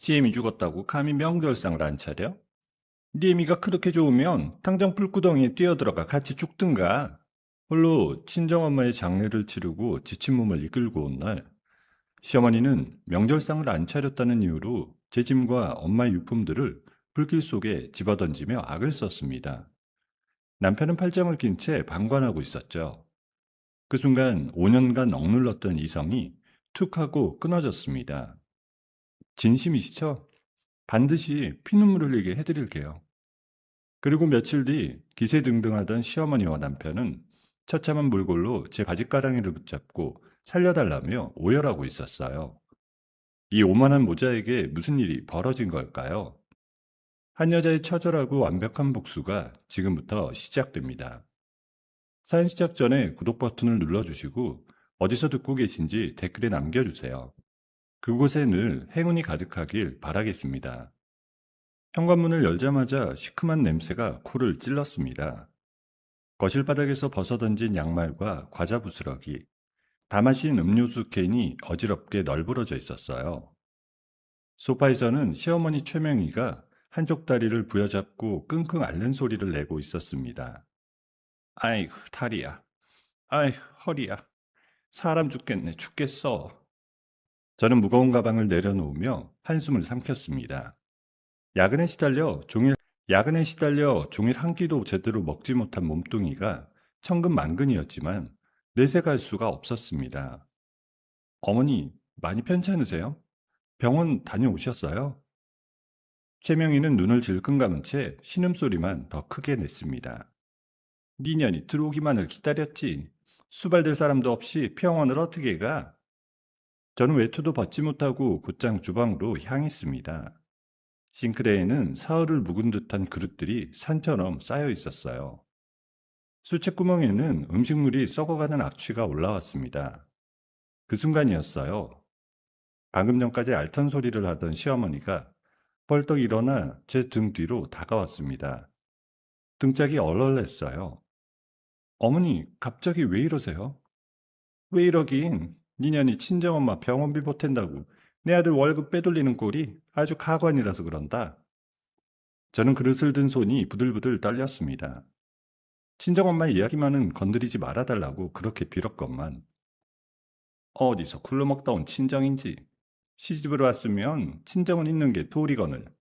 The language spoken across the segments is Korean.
CM이 죽었다고 감히 명절상을 안 차려? 네 애미가 그렇게 좋으면 당장 불구덩이에 뛰어들어가 같이 죽든가. 홀로 친정엄마의 장례를 치르고 지친 몸을 이끌고 온 날, 시어머니는 명절상을 안 차렸다는 이유로 제 짐과 엄마의 유품들을 불길 속에 집어던지며 악을 썼습니다. 남편은 팔짱을 낀 채 방관하고 있었죠. 그 순간 5년간 억눌렀던 이성이 툭 하고 끊어졌습니다. 진심이시죠? 반드시 피눈물 흘리게 해드릴게요. 그리고 며칠 뒤 기세등등하던 시어머니와 남편은 처참한 몰골로 제 바짓가랑이를 붙잡고 살려달라며 오열하고 있었어요. 이 오만한 모자에게 무슨 일이 벌어진 걸까요? 한 여자의 처절하고 완벽한 복수가 지금부터 시작됩니다. 사연 시작 전에 구독 버튼을 눌러주시고 어디서 듣고 계신지 댓글에 남겨주세요. 그곳에 늘 행운이 가득하길 바라겠습니다. 현관문을 열자마자 시큼한 냄새가 코를 찔렀습니다. 거실 바닥에서 벗어던진 양말과 과자 부스러기, 다 마신 음료수 캔이 어지럽게 널브러져 있었어요. 소파에서는 시어머니 최명희가 한쪽 다리를 부여잡고 끙끙 앓는 소리를 내고 있었습니다. 아이고, 다리야. 아이고, 허리야. 사람 죽겠네, 죽겠어. 저는 무거운 가방을 내려놓으며 한숨을 삼켰습니다. 야근에 시달려 종일 한 끼도 제대로 먹지 못한 몸뚱이가 천근만근이었지만 내색할 수가 없었습니다. 어머니, 많이 편찮으세요? 병원 다녀오셨어요? 최명희는 눈을 질끈 감은 채 신음소리만 더 크게 냈습니다. 니년이 들어오기만을 기다렸지. 수발될 사람도 없이 병원을 어떻게 가? 저는 외투도 벗지 못하고 곧장 주방으로 향했습니다. 싱크대에는 사흘을 묵은 듯한 그릇들이 산처럼 쌓여 있었어요. 수채구멍에는 음식물이 썩어가는 악취가 올라왔습니다. 그 순간이었어요. 방금 전까지 앓던 소리를 하던 시어머니가 벌떡 일어나 제 등 뒤로 다가왔습니다. 등짝이 얼얼했어요. 어머니, 갑자기 왜 이러세요? 왜 이러긴, 니년이 친정엄마 병원비 보탠다고 내 아들 월급 빼돌리는 꼴이 아주 가관이라서 그런다. 저는 그릇을 든 손이 부들부들 떨렸습니다. 친정엄마 이야기만은 건드리지 말아달라고 그렇게 빌었건만. 어디서 굴러먹다 온 친정인지. 시집으로 왔으면 친정은 있는 게 도리거늘.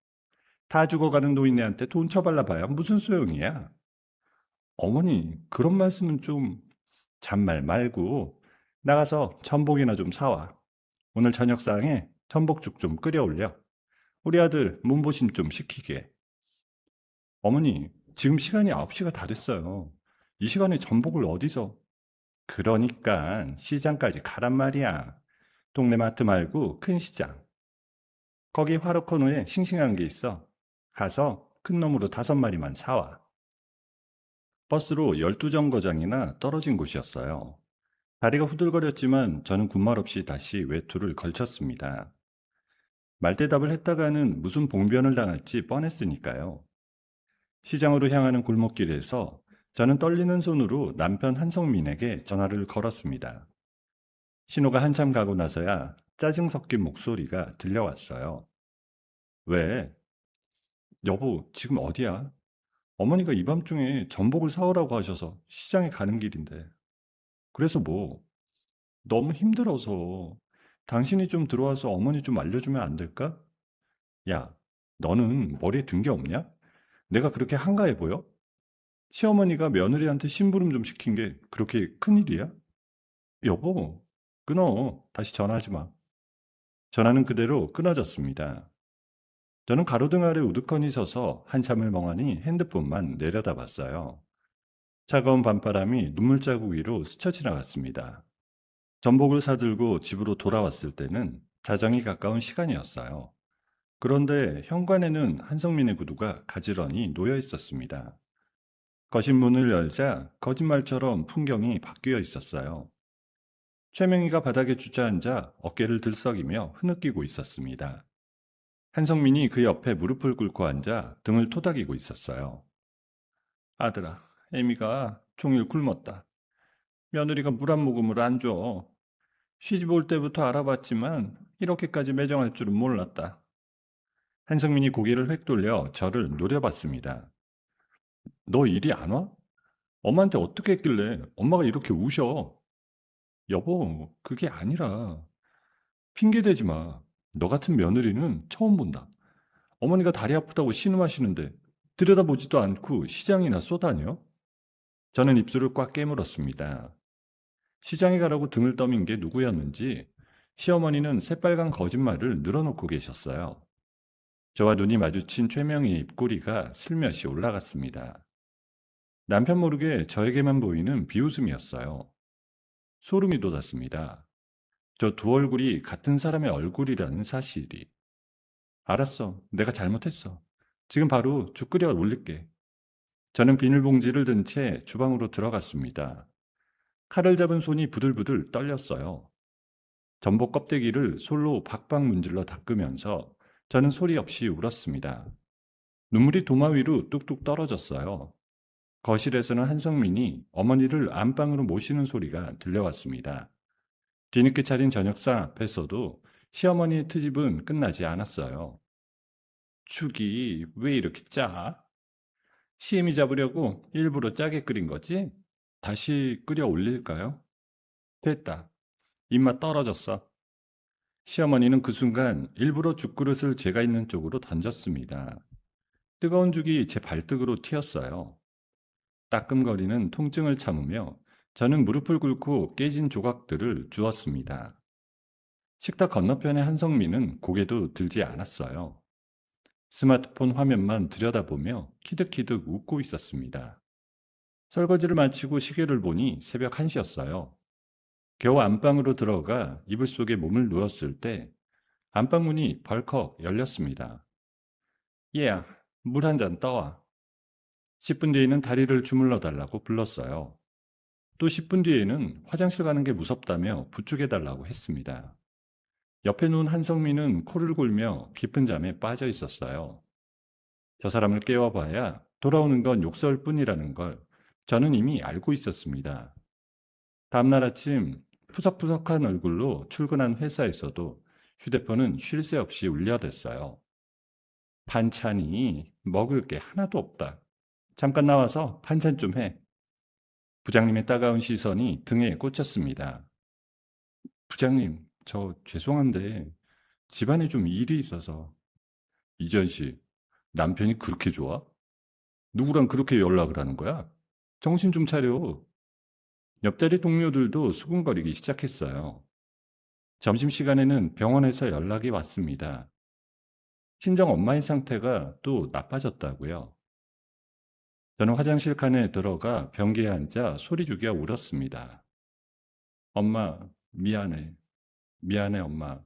다 죽어가는 노인네한테 돈 처발라 봐야 무슨 소용이야. 어머니, 그런 말씀은 좀... 잔말 말고 나가서 전복이나 좀 사와. 오늘 저녁상에 전복죽 좀 끓여 올려. 우리 아들 몸보신 좀 시키게. 어머니, 지금 시간이 9시가 다 됐어요. 이 시간에 전복을 어디서... 그러니까 시장까지 가란 말이야. 동네 마트 말고 큰 시장. 거기 화로코너에 싱싱한 게 있어. 가서 큰 놈으로 5마리만 사와. 버스로 12정거장이나 떨어진 곳이었어요. 다리가 후들거렸지만 저는 군말 없이 다시 외투를 걸쳤습니다. 말대답을 했다가는 무슨 봉변을 당할지 뻔했으니까요. 시장으로 향하는 골목길에서 저는 떨리는 손으로 남편 한성민에게 전화를 걸었습니다. 신호가 한참 가고 나서야 짜증 섞인 목소리가 들려왔어요. 왜? 여보, 지금 어디야? 어머니가 이 밤중에 전복을 사오라고 하셔서 시장에 가는 길인데. 그래서 뭐? 너무 힘들어서. 당신이 좀 들어와서 어머니 좀 알려주면 안 될까? 야, 너는 머리에 든 게 없냐? 내가 그렇게 한가해 보여? 시어머니가 며느리한테 심부름 좀 시킨 게 그렇게 큰일이야? 여보, 끊어. 다시 전화하지 마. 전화는 그대로 끊어졌습니다. 저는 가로등 아래 우두커니 서서 한참을 멍하니 핸드폰만 내려다봤어요. 차가운 밤바람이 눈물자국 위로 스쳐 지나갔습니다. 전복을 사들고 집으로 돌아왔을 때는 자정이 가까운 시간이었어요. 그런데 현관에는 한성민의 구두가 가지런히 놓여 있었습니다. 거실 문을 열자 거짓말처럼 풍경이 바뀌어 있었어요. 최명희가 바닥에 주저앉아 어깨를 들썩이며 흐느끼고 있었습니다. 한성민이 그 옆에 무릎을 꿇고 앉아 등을 토닥이고 있었어요. 아들아, 애미가 종일 굶었다. 며느리가 물 한 모금을 안 줘. 시집 올 때부터 알아봤지만 이렇게까지 매정할 줄은 몰랐다. 한성민이 고개를 획 돌려 저를 노려봤습니다. 너 일이 안 와? 엄마한테 어떻게 했길래 엄마가 이렇게 우셔? 여보, 그게 아니라. 핑계 대지 마. 너 같은 며느리는 처음 본다. 어머니가 다리 아프다고 신음하시는데 들여다보지도 않고 시장이나 쏘다녀? 저는 입술을 꽉 깨물었습니다. 시장에 가라고 등을 떠민 게 누구였는지 시어머니는 새빨간 거짓말을 늘어놓고 계셨어요. 저와 눈이 마주친 최명희의 입꼬리가 슬며시 올라갔습니다. 남편 모르게 저에게만 보이는 비웃음이었어요. 소름이 돋았습니다. 저 두 얼굴이 같은 사람의 얼굴이라는 사실이. 알았어. 내가 잘못했어. 지금 바로 죽 끓여 올릴게. 저는 비닐봉지를 든 채 주방으로 들어갔습니다. 칼을 잡은 손이 부들부들 떨렸어요. 전복 껍데기를 솔로 박박 문질러 닦으면서 저는 소리 없이 울었습니다. 눈물이 도마 위로 뚝뚝 떨어졌어요. 거실에서는 한성민이 어머니를 안방으로 모시는 소리가 들려왔습니다. 뒤늦게 차린 저녁상 앞에서도 시어머니의 트집은 끝나지 않았어요. 죽이 왜 이렇게 짜? 시애미 잡으려고 일부러 짜게 끓인 거지? 다시 끓여 올릴까요? 됐다. 입맛 떨어졌어. 시어머니는 그 순간 일부러 죽그릇을 제가 있는 쪽으로 던졌습니다. 뜨거운 죽이 제 발등으로 튀었어요. 따끔거리는 통증을 참으며 저는 무릎을 꿇고 깨진 조각들을 주었습니다. 식탁 건너편의 한성민은 고개도 들지 않았어요. 스마트폰 화면만 들여다보며 키득키득 웃고 있었습니다. 설거지를 마치고 시계를 보니 새벽 1시였어요. 겨우 안방으로 들어가 이불 속에 몸을 누웠을 때 안방문이 벌컥 열렸습니다. 얘야, 물 한 잔 떠와. 10분 뒤에는 다리를 주물러 달라고 불렀어요. 또 10분 뒤에는 화장실 가는 게 무섭다며 부축해달라고 했습니다. 옆에 누운 한성민은 코를 골며 깊은 잠에 빠져 있었어요. 저 사람을 깨워봐야 돌아오는 건 욕설 뿐이라는 걸 저는 이미 알고 있었습니다. 다음날 아침 푸석푸석한 얼굴로 출근한 회사에서도 휴대폰은 쉴 새 없이 울려댔어요. 반찬이 먹을 게 하나도 없다. 잠깐 나와서 반찬 좀 해. 부장님의 따가운 시선이 등에 꽂혔습니다. 부장님, 저 죄송한데 집안에 좀 일이 있어서. 이전 씨, 남편이 그렇게 좋아? 누구랑 그렇게 연락을 하는 거야? 정신 좀 차려. 옆자리 동료들도 수군거리기 시작했어요. 점심시간에는 병원에서 연락이 왔습니다. 친정 엄마의 상태가 또 나빠졌다고요. 저는 화장실 칸에 들어가 변기에 앉아 소리 죽여 울었습니다. 엄마, 미안해. 미안해, 엄마.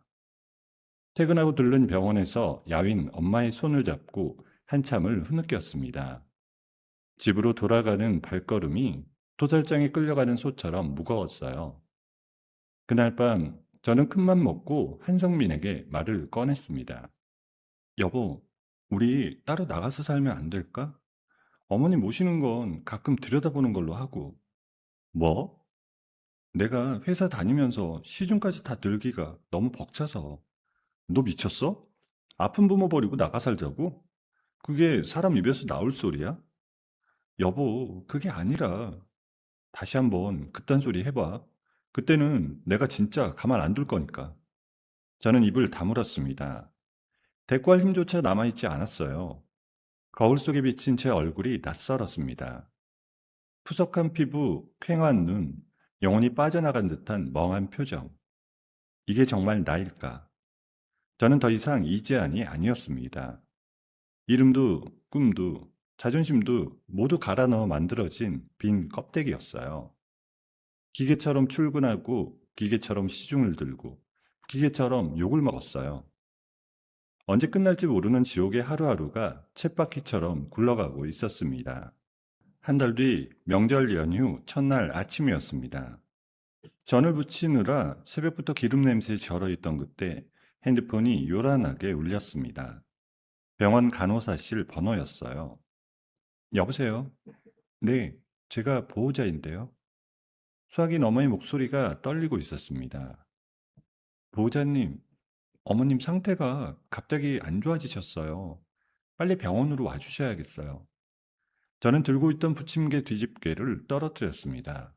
퇴근하고 들른 병원에서 야윈 엄마의 손을 잡고 한참을 흐느꼈습니다. 집으로 돌아가는 발걸음이 도살장에 끌려가는 소처럼 무거웠어요. 그날 밤 저는 큰맘 먹고 한성민에게 말을 꺼냈습니다. 여보, 우리 따로 나가서 살면 안 될까? 어머니 모시는 건 가끔 들여다보는 걸로 하고. 뭐? 내가 회사 다니면서 시중까지 다 들기가 너무 벅차서. 너 미쳤어? 아픈 부모 버리고 나가 살자고? 그게 사람 입에서 나올 소리야? 여보, 그게 아니라. 다시 한번 그딴 소리 해봐. 그때는 내가 진짜 가만 안 둘 거니까. 저는 입을 다물었습니다. 대꾸할 힘조차 남아있지 않았어요. 거울 속에 비친 제 얼굴이 낯설었습니다. 푸석한 피부, 퀭한 눈, 영혼이 빠져나간 듯한 멍한 표정. 이게 정말 나일까? 저는 더 이상 이재한이 아니었습니다. 이름도 꿈도 자존심도 모두 갈아 넣어 만들어진 빈 껍데기였어요. 기계처럼 출근하고 기계처럼 시중을 들고 기계처럼 욕을 먹었어요. 언제 끝날지 모르는 지옥의 하루하루가 쳇바퀴처럼 굴러가고 있었습니다. 한 달 뒤 명절 연휴 첫날 아침이었습니다. 전을 부치느라 새벽부터 기름 냄새에 절어있던 그때 핸드폰이 요란하게 울렸습니다. 병원 간호사실 번호였어요. 여보세요? 네, 제가 보호자인데요. 수화기 너머의 목소리가 떨리고 있었습니다. 보호자님, 어머님 상태가 갑자기 안 좋아지셨어요. 빨리 병원으로 와주셔야겠어요. 저는 들고 있던 부침개 뒤집개를 떨어뜨렸습니다.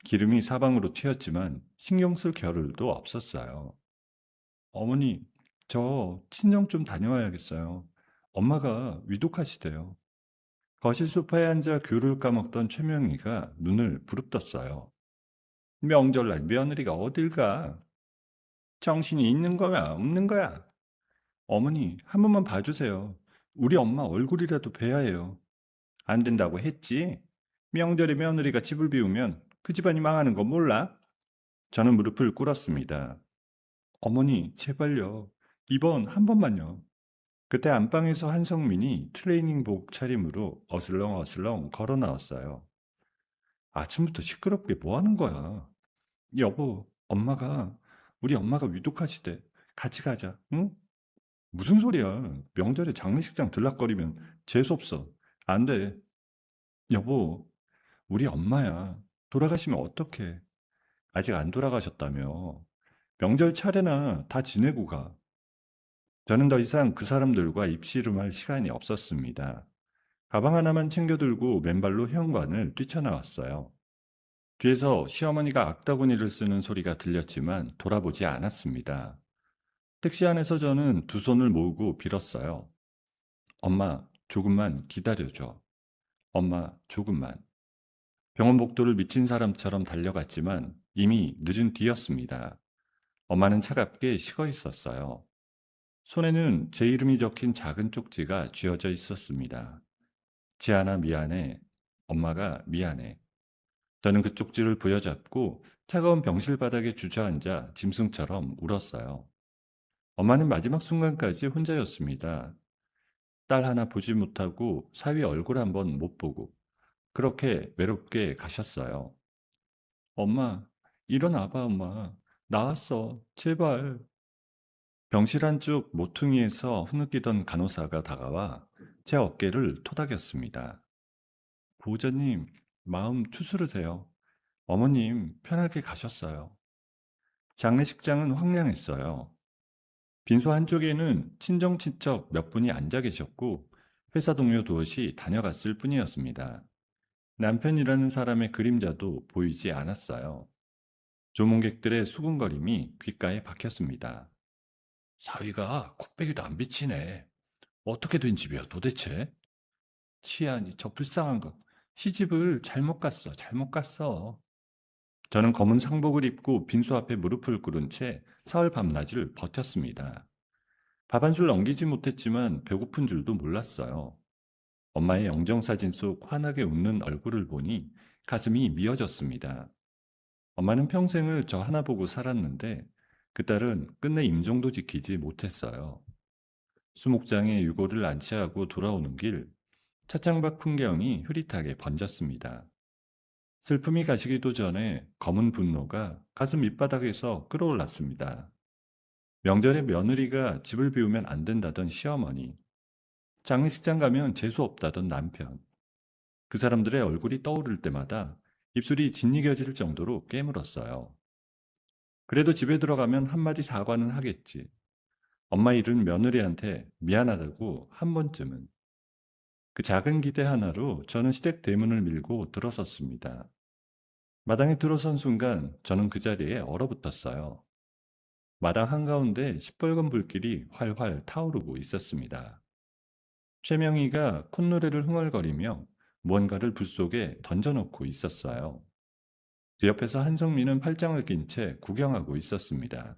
기름이 사방으로 튀었지만 신경 쓸 겨를도 없었어요. 어머니, 저 친정 좀 다녀와야겠어요. 엄마가 위독하시대요. 거실 소파에 앉아 귤을 까먹던 최명희가 눈을 부릅떴어요. 명절날 며느리가 어딜 가? 정신이 있는 거야, 없는 거야? 어머니, 한 번만 봐주세요. 우리 엄마 얼굴이라도 뵈야 해요. 안 된다고 했지? 명절에 며느리가 집을 비우면 그 집안이 망하는 거 몰라? 저는 무릎을 꿇었습니다. 어머니, 제발요. 이번 한 번만요. 그때 안방에서 한성민이 트레이닝복 차림으로 어슬렁어슬렁 걸어 나왔어요. 아침부터 시끄럽게 뭐 하는 거야? 여보, 우리 엄마가 위독하시대. 같이 가자, 응? 무슨 소리야? 명절에 장례식장 들락거리면 재수없어. 안 돼. 여보, 우리 엄마야. 돌아가시면 어떡해? 아직 안 돌아가셨다며. 명절 차례나 다 지내고 가. 저는 더 이상 그 사람들과 입씨름할 시간이 없었습니다. 가방 하나만 챙겨 들고 맨발로 현관을 뛰쳐나왔어요. 뒤에서 시어머니가 악다구니를 쓰는 소리가 들렸지만 돌아보지 않았습니다. 택시 안에서 저는 두 손을 모으고 빌었어요. 엄마, 조금만 기다려줘. 엄마, 조금만. 병원 복도를 미친 사람처럼 달려갔지만 이미 늦은 뒤였습니다. 엄마는 차갑게 식어 있었어요. 손에는 제 이름이 적힌 작은 쪽지가 쥐어져 있었습니다. 지안아 미안해. 엄마가 미안해. 저는 그 쪽지를 부여잡고 차가운 병실 바닥에 주저앉아 짐승처럼 울었어요. 엄마는 마지막 순간까지 혼자였습니다. 딸 하나 보지 못하고 사위 얼굴 한번 못 보고 그렇게 외롭게 가셨어요. 엄마, 일어나봐, 엄마. 나왔어. 제발. 병실 한쪽 모퉁이에서 흐느끼던 간호사가 다가와 제 어깨를 토닥였습니다. 보호자님, 마음 추스르세요. 어머님, 편하게 가셨어요. 장례식장은 황량했어요. 빈소 한쪽에는 친정 친척 몇 분이 앉아 계셨고 회사 동료 도엇이 다녀갔을 뿐이었습니다. 남편이라는 사람의 그림자도 보이지 않았어요. 조문객들의 수군거림이 귓가에 박혔습니다. 사위가 콧배기도 안 비치네. 어떻게 된 집이야 도대체? 치안이 저 불쌍한 거. 시집을 잘못 갔어. 잘못 갔어. 저는 검은 상복을 입고 빈소 앞에 무릎을 꿇은 채 사흘 밤낮을 버텼습니다. 밥 한 술 넘기지 못했지만 배고픈 줄도 몰랐어요. 엄마의 영정사진 속 환하게 웃는 얼굴을 보니 가슴이 미어졌습니다. 엄마는 평생을 저 하나 보고 살았는데 그 딸은 끝내 임종도 지키지 못했어요. 수목장에 유골을 안치하고 돌아오는 길, 차창 밖 풍경이 흐릿하게 번졌습니다. 슬픔이 가시기도 전에 검은 분노가 가슴 밑바닥에서 끌어올랐습니다. 명절에 며느리가 집을 비우면 안 된다던 시어머니, 장례식장 가면 재수 없다던 남편, 그 사람들의 얼굴이 떠오를 때마다 입술이 짓이겨질 정도로 깨물었어요. 그래도 집에 들어가면 한마디 사과는 하겠지. 엄마 잃은 며느리한테 미안하다고 한 번쯤은. 그 작은 기대 하나로 저는 시댁 대문을 밀고 들어섰습니다. 마당에 들어선 순간 저는 그 자리에 얼어붙었어요. 마당 한가운데 시뻘건 불길이 활활 타오르고 있었습니다. 최명희가 콧노래를 흥얼거리며 무언가를 불 속에 던져놓고 있었어요. 그 옆에서 한성민은 팔짱을 낀 채 구경하고 있었습니다.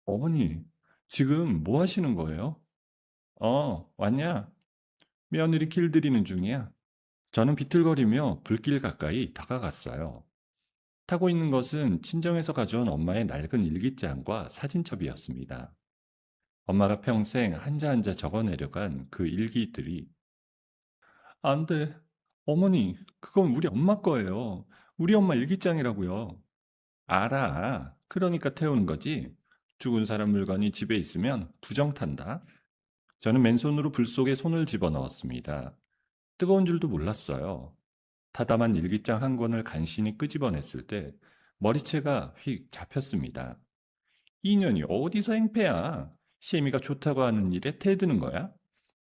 어머니, 지금 뭐 하시는 거예요? 왔냐? 며느리 길들이는 중이야. 저는 비틀거리며 불길 가까이 다가갔어요. 타고 있는 것은 친정에서 가져온 엄마의 낡은 일기장과 사진첩이었습니다. 엄마가 평생 한자 한자 적어내려간 그 일기들이 안 돼. 어머니, 그건 우리 엄마 거예요. 우리 엄마 일기장이라고요. 알아. 그러니까 태우는 거지. 죽은 사람 물건이 집에 있으면 부정 탄다. 저는 맨손으로 불 속에 손을 집어넣었습니다. 뜨거운 줄도 몰랐어요. 타담한 일기장 한 권을 간신히 끄집어냈을 때 머리채가 휙 잡혔습니다. 인연이 어디서 행패야? 시애미가 좋다고 하는 일에 대드는 거야?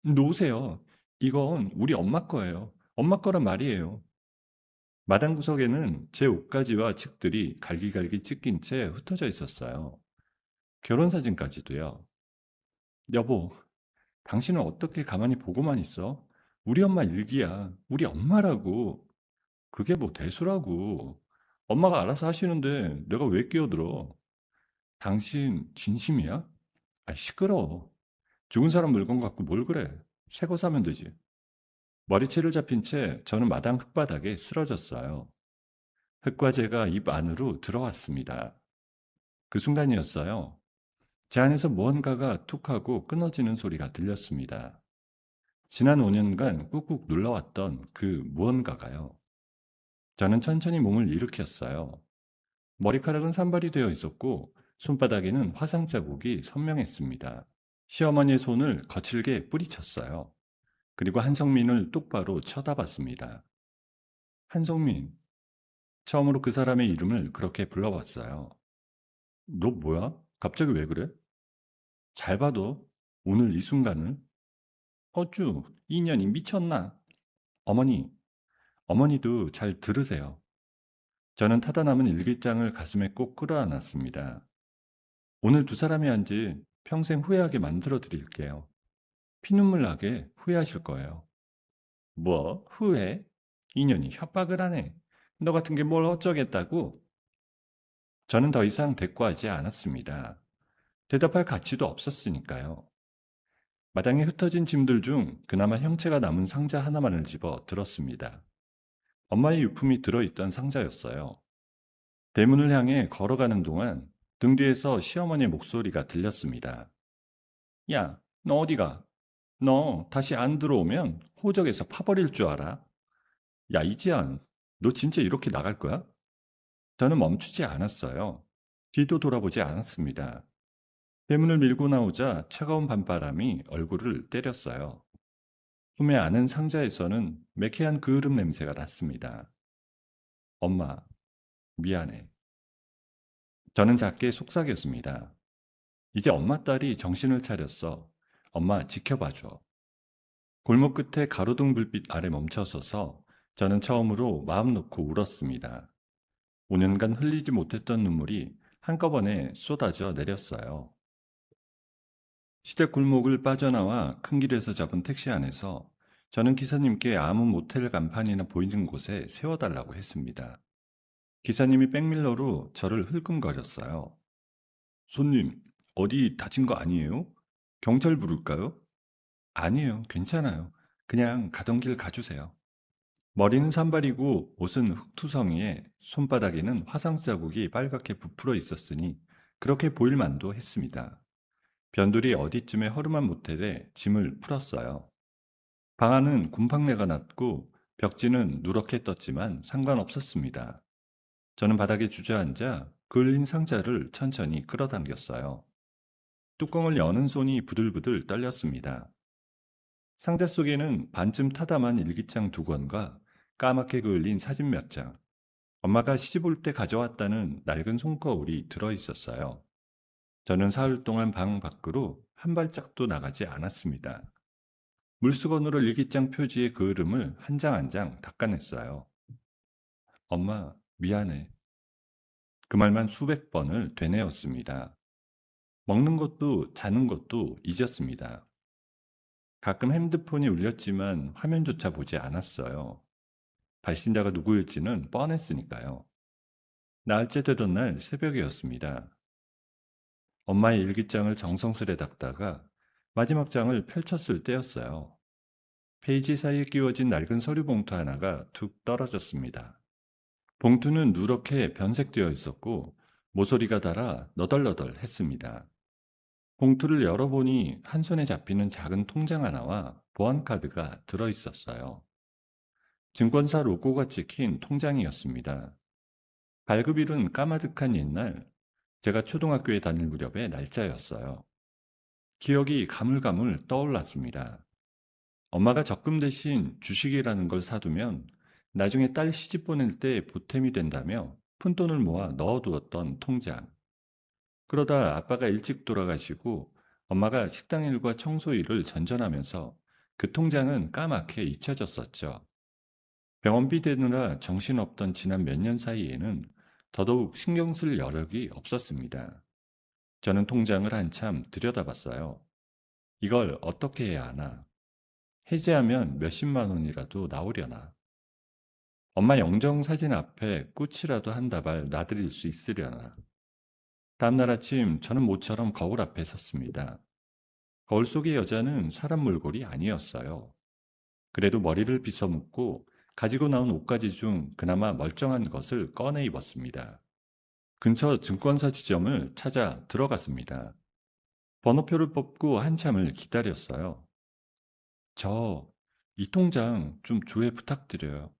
놓으세요. 이건 우리 엄마 거예요. 엄마 거란 말이에요. 마당 구석에는 제 옷가지와 칡들이 갈기갈기 찢긴 채 흩어져 있었어요. 결혼사진까지도요. 여보, 당신은 어떻게 가만히 보고만 있어? 우리 엄마 일기야. 우리 엄마라고. 그게 뭐 대수라고. 엄마가 알아서 하시는데 내가 왜 끼어들어? 당신 진심이야? 아, 시끄러워. 죽은 사람 물건 갖고 뭘 그래? 새 거 사면 되지. 머리채를 잡힌 채 저는 마당 흙바닥에 쓰러졌어요. 흙과제가 입 안으로 들어왔습니다. 그 순간이었어요. 제 안에서 무언가가 툭 하고 끊어지는 소리가 들렸습니다. 지난 5년간 꾹꾹 눌러왔던 그 무언가가요. 저는 천천히 몸을 일으켰어요. 머리카락은 산발이 되어 있었고 손바닥에는 화상 자국이 선명했습니다. 시어머니의 손을 거칠게 뿌리쳤어요. 그리고 한성민을 똑바로 쳐다봤습니다. 한성민. 처음으로 그 사람의 이름을 그렇게 불러봤어요. 너 뭐야? 갑자기 왜 그래? 잘 봐도 오늘 이 순간을. 어쭈, 인연이 미쳤나? 어머니, 어머니도 잘 들으세요. 저는 타다 남은 일기장을 가슴에 꼭 끌어안았습니다. 오늘 두 사람이 한 지 평생 후회하게 만들어 드릴게요. 피눈물 나게 후회하실 거예요. 뭐, 후회? 인연이 협박을 하네. 너 같은 게 뭘 어쩌겠다고? 저는 더 이상 대꾸하지 않았습니다. 대답할 가치도 없었으니까요. 마당에 흩어진 짐들 중 그나마 형체가 남은 상자 하나만을 집어 들었습니다. 엄마의 유품이 들어있던 상자였어요. 대문을 향해 걸어가는 동안 등 뒤에서 시어머니의 목소리가 들렸습니다. 야, 너 어디가? 너 다시 안 들어오면 호적에서 파버릴 줄 알아? 야, 이지연, 너 진짜 이렇게 나갈 거야? 저는 멈추지 않았어요. 뒤도 돌아보지 않았습니다. 대문을 밀고 나오자 차가운 밤바람이 얼굴을 때렸어요. 품에 안은 상자에서는 매캐한 그을음 냄새가 났습니다. 엄마, 미안해. 저는 작게 속삭였습니다. 이제 엄마 딸이 정신을 차렸어. 엄마 지켜봐줘. 골목 끝에 가로등 불빛 아래 멈춰서서 저는 처음으로 마음 놓고 울었습니다. 5년간 흘리지 못했던 눈물이 한꺼번에 쏟아져 내렸어요. 시댁 골목을 빠져나와 큰 길에서 잡은 택시 안에서 저는 기사님께 아무 모텔 간판이나 보이는 곳에 세워달라고 했습니다. 기사님이 백밀러로 저를 흘끔거렸어요. 손님, 어디 다친 거 아니에요? 경찰 부를까요? 아니에요, 괜찮아요. 그냥 가던 길 가주세요. 머리는 산발이고 옷은 흙투성이에 손바닥에는 화상 자국이 빨갛게 부풀어 있었으니 그렇게 보일 만도 했습니다. 변두리 어디쯤에 허름한 모텔에 짐을 풀었어요. 방 안은 곰팡내가 났고 벽지는 누렇게 떴지만 상관없었습니다. 저는 바닥에 주저앉아 그을린 상자를 천천히 끌어당겼어요. 뚜껑을 여는 손이 부들부들 떨렸습니다. 상자 속에는 반쯤 타담한 일기장 2권과 까맣게 그을린 사진 몇 장, 엄마가 시집 올 때 가져왔다는 낡은 손거울이 들어있었어요. 저는 사흘 동안 방 밖으로 한 발짝도 나가지 않았습니다. 물수건으로 일기장 표지의 그을음을 한 장 한 장 닦아냈어요. 엄마, 미안해. 그 말만 수백 번을 되뇌었습니다. 먹는 것도 자는 것도 잊었습니다. 가끔 핸드폰이 울렸지만 화면조차 보지 않았어요. 발신자가 누구일지는 뻔했으니까요. 나흘째 되던 날 새벽이었습니다. 엄마의 일기장을 정성스레 닦다가 마지막 장을 펼쳤을 때였어요. 페이지 사이에 끼워진 낡은 서류 봉투 하나가 툭 떨어졌습니다. 봉투는 누렇게 변색되어 있었고 모서리가 닳아 너덜너덜했습니다. 봉투를 열어보니 한 손에 잡히는 작은 통장 하나와 보안카드가 들어있었어요. 증권사 로고가 찍힌 통장이었습니다. 발급일은 까마득한 옛날, 제가 초등학교에 다닐 무렵의 날짜였어요. 기억이 가물가물 떠올랐습니다. 엄마가 적금 대신 주식이라는 걸 사두면 나중에 딸 시집 보낼 때 보탬이 된다며 푼돈을 모아 넣어두었던 통장. 그러다 아빠가 일찍 돌아가시고 엄마가 식당 일과 청소 일을 전전하면서 그 통장은 까맣게 잊혀졌었죠. 병원비 대느라 정신없던 지난 몇 년 사이에는 더더욱 신경 쓸 여력이 없었습니다. 저는 통장을 한참 들여다봤어요. 이걸 어떻게 해야 하나? 해지하면 몇십만 원이라도 나오려나? 엄마 영정사진 앞에 꽃이라도 한 다발 놔드릴 수 있으려나? 다음날 아침 저는 모처럼 거울 앞에 섰습니다. 거울 속의 여자는 사람 몰골이 아니었어요. 그래도 머리를 빗어묶고 가지고 나온 옷가지 중 그나마 멀쩡한 것을 꺼내 입었습니다. 근처 증권사 지점을 찾아 들어갔습니다. 번호표를 뽑고 한참을 기다렸어요. 저, 이 통장 좀 조회 부탁드려요.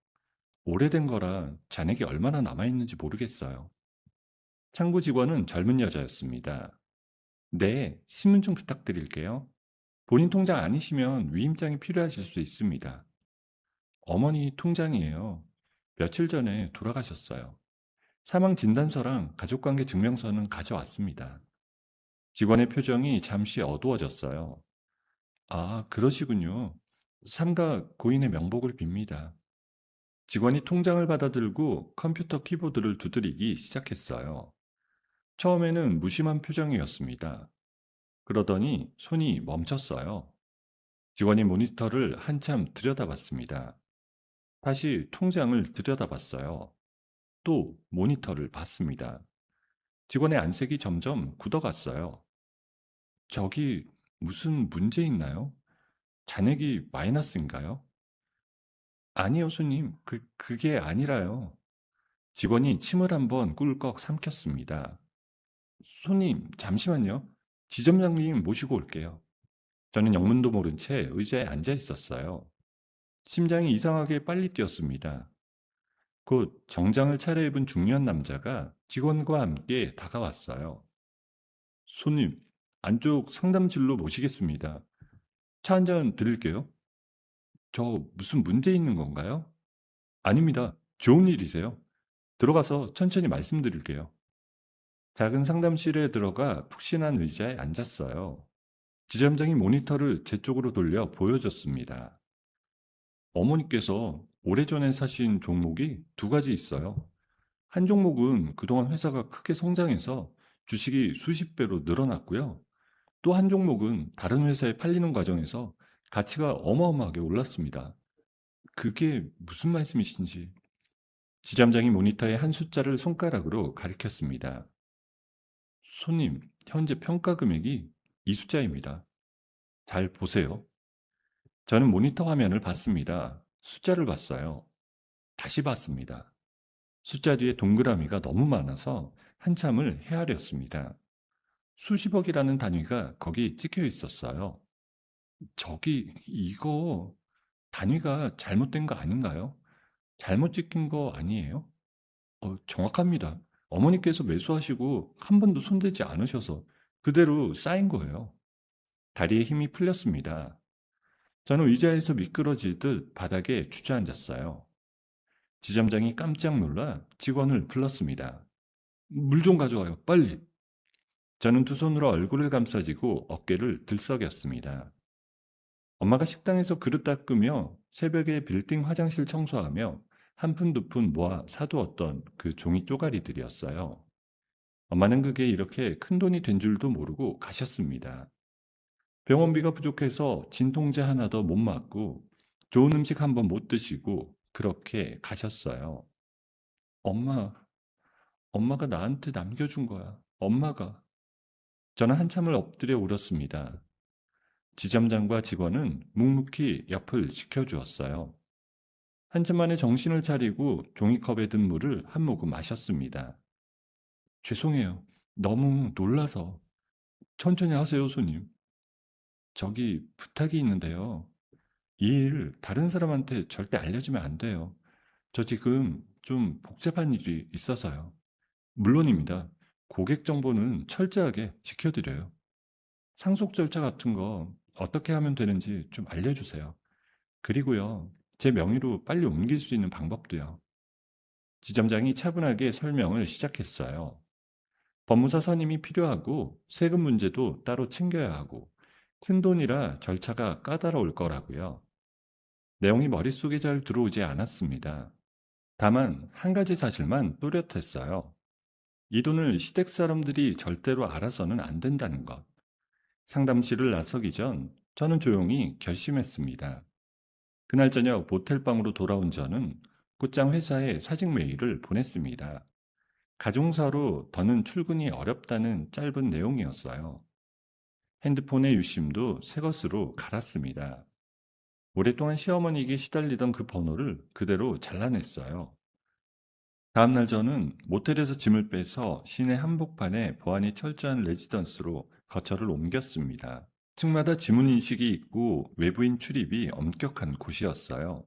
오래된 거라 잔액이 얼마나 남아있는지 모르겠어요. 창구 직원은 젊은 여자였습니다. 네, 신분증 부탁드릴게요. 본인 통장 아니시면 위임장이 필요하실 수 있습니다. 어머니 통장이에요. 며칠 전에 돌아가셨어요. 사망 진단서랑 가족관계 증명서는 가져왔습니다. 직원의 표정이 잠시 어두워졌어요. 아, 그러시군요. 삼가 고인의 명복을 빕니다. 직원이 통장을 받아들고 컴퓨터 키보드를 두드리기 시작했어요. 처음에는 무심한 표정이었습니다. 그러더니 손이 멈췄어요. 직원이 모니터를 한참 들여다봤습니다. 다시 통장을 들여다봤어요. 또 모니터를 봤습니다. 직원의 안색이 점점 굳어갔어요. 저기 무슨 문제 있나요? 잔액이 마이너스인가요? 아니요, 손님. 그게 아니라요. 직원이 침을 한번 꿀꺽 삼켰습니다. 손님, 잠시만요. 지점장님 모시고 올게요. 저는 영문도 모른 채 의자에 앉아 있었어요. 심장이 이상하게 빨리 뛰었습니다. 곧 정장을 차려입은 중년 남자가 직원과 함께 다가왔어요. 손님, 안쪽 상담실로 모시겠습니다. 차 한 잔 드릴게요. 저 무슨 문제 있는 건가요? 아닙니다. 좋은 일이세요. 들어가서 천천히 말씀드릴게요. 작은 상담실에 들어가 푹신한 의자에 앉았어요. 지점장이 모니터를 제 쪽으로 돌려 보여줬습니다. 어머니께서 오래전에 사신 종목이 두 가지 있어요. 한 종목은 그동안 회사가 크게 성장해서 주식이 수십 배로 늘어났고요. 또 한 종목은 다른 회사에 팔리는 과정에서 가치가 어마어마하게 올랐습니다. 그게 무슨 말씀이신지. 지점장이 모니터의 한 숫자를 손가락으로 가리켰습니다. 손님, 현재 평가 금액이 이 숫자입니다. 잘 보세요. 저는 모니터 화면을 봤습니다. 숫자를 봤어요. 다시 봤습니다. 숫자 뒤에 동그라미가 너무 많아서 한참을 헤아렸습니다. 수십억이라는 단위가 거기 찍혀 있었어요. 저기, 이거 단위가 잘못된 거 아닌가요? 잘못 찍힌 거 아니에요? 정확합니다. 어머니께서 매수하시고 한 번도 손대지 않으셔서 그대로 쌓인 거예요. 다리에 힘이 풀렸습니다. 저는 의자에서 미끄러지듯 바닥에 주저앉았어요. 지점장이 깜짝 놀라 직원을 불렀습니다. 물 좀 가져와요, 빨리. 저는 두 손으로 얼굴을 감싸쥐고 어깨를 들썩였습니다. 엄마가 식당에서 그릇 닦으며 새벽에 빌딩 화장실 청소하며 한 푼 두 푼 모아 사두었던 그 종이 쪼가리들이었어요. 엄마는 그게 이렇게 큰 돈이 된 줄도 모르고 가셨습니다. 병원비가 부족해서 진통제 하나 더 못 맞고 좋은 음식 한번 못 드시고 그렇게 가셨어요. 엄마, 엄마가 나한테 남겨준 거야. 엄마가. 저는 한참을 엎드려 울었습니다. 지점장과 직원은 묵묵히 옆을 지켜주었어요. 한참 만에 정신을 차리고 종이컵에 든 물을 한 모금 마셨습니다. 죄송해요. 너무 놀라서. 천천히 하세요, 손님. 저기 부탁이 있는데요. 이 일 다른 사람한테 절대 알려주면 안 돼요. 저 지금 좀 복잡한 일이 있어서요. 물론입니다. 고객 정보는 철저하게 지켜드려요. 상속 절차 같은 거 어떻게 하면 되는지 좀 알려주세요. 그리고요, 제 명의로 빨리 옮길 수 있는 방법도요. 지점장이 차분하게 설명을 시작했어요. 법무사 선임이 필요하고 세금 문제도 따로 챙겨야 하고 큰돈이라 절차가 까다로울 거라고요. 내용이 머릿속에 잘 들어오지 않았습니다. 다만 한 가지 사실만 또렷했어요. 이 돈을 시댁 사람들이 절대로 알아서는 안 된다는 것. 상담실을 나서기 전 저는 조용히 결심했습니다. 그날 저녁 모텔방으로 돌아온 저는 곧장 회사에 사직 메일을 보냈습니다. 가족사로 더는 출근이 어렵다는 짧은 내용이었어요. 핸드폰의 유심도 새 것으로 갈았습니다. 오랫동안 시어머니에게 시달리던 그 번호를 그대로 잘라냈어요. 다음날 저는 모텔에서 짐을 빼서 시내 한복판에 보안이 철저한 레지던스로 거처를 옮겼습니다. 층마다 지문 인식이 있고 외부인 출입이 엄격한 곳이었어요.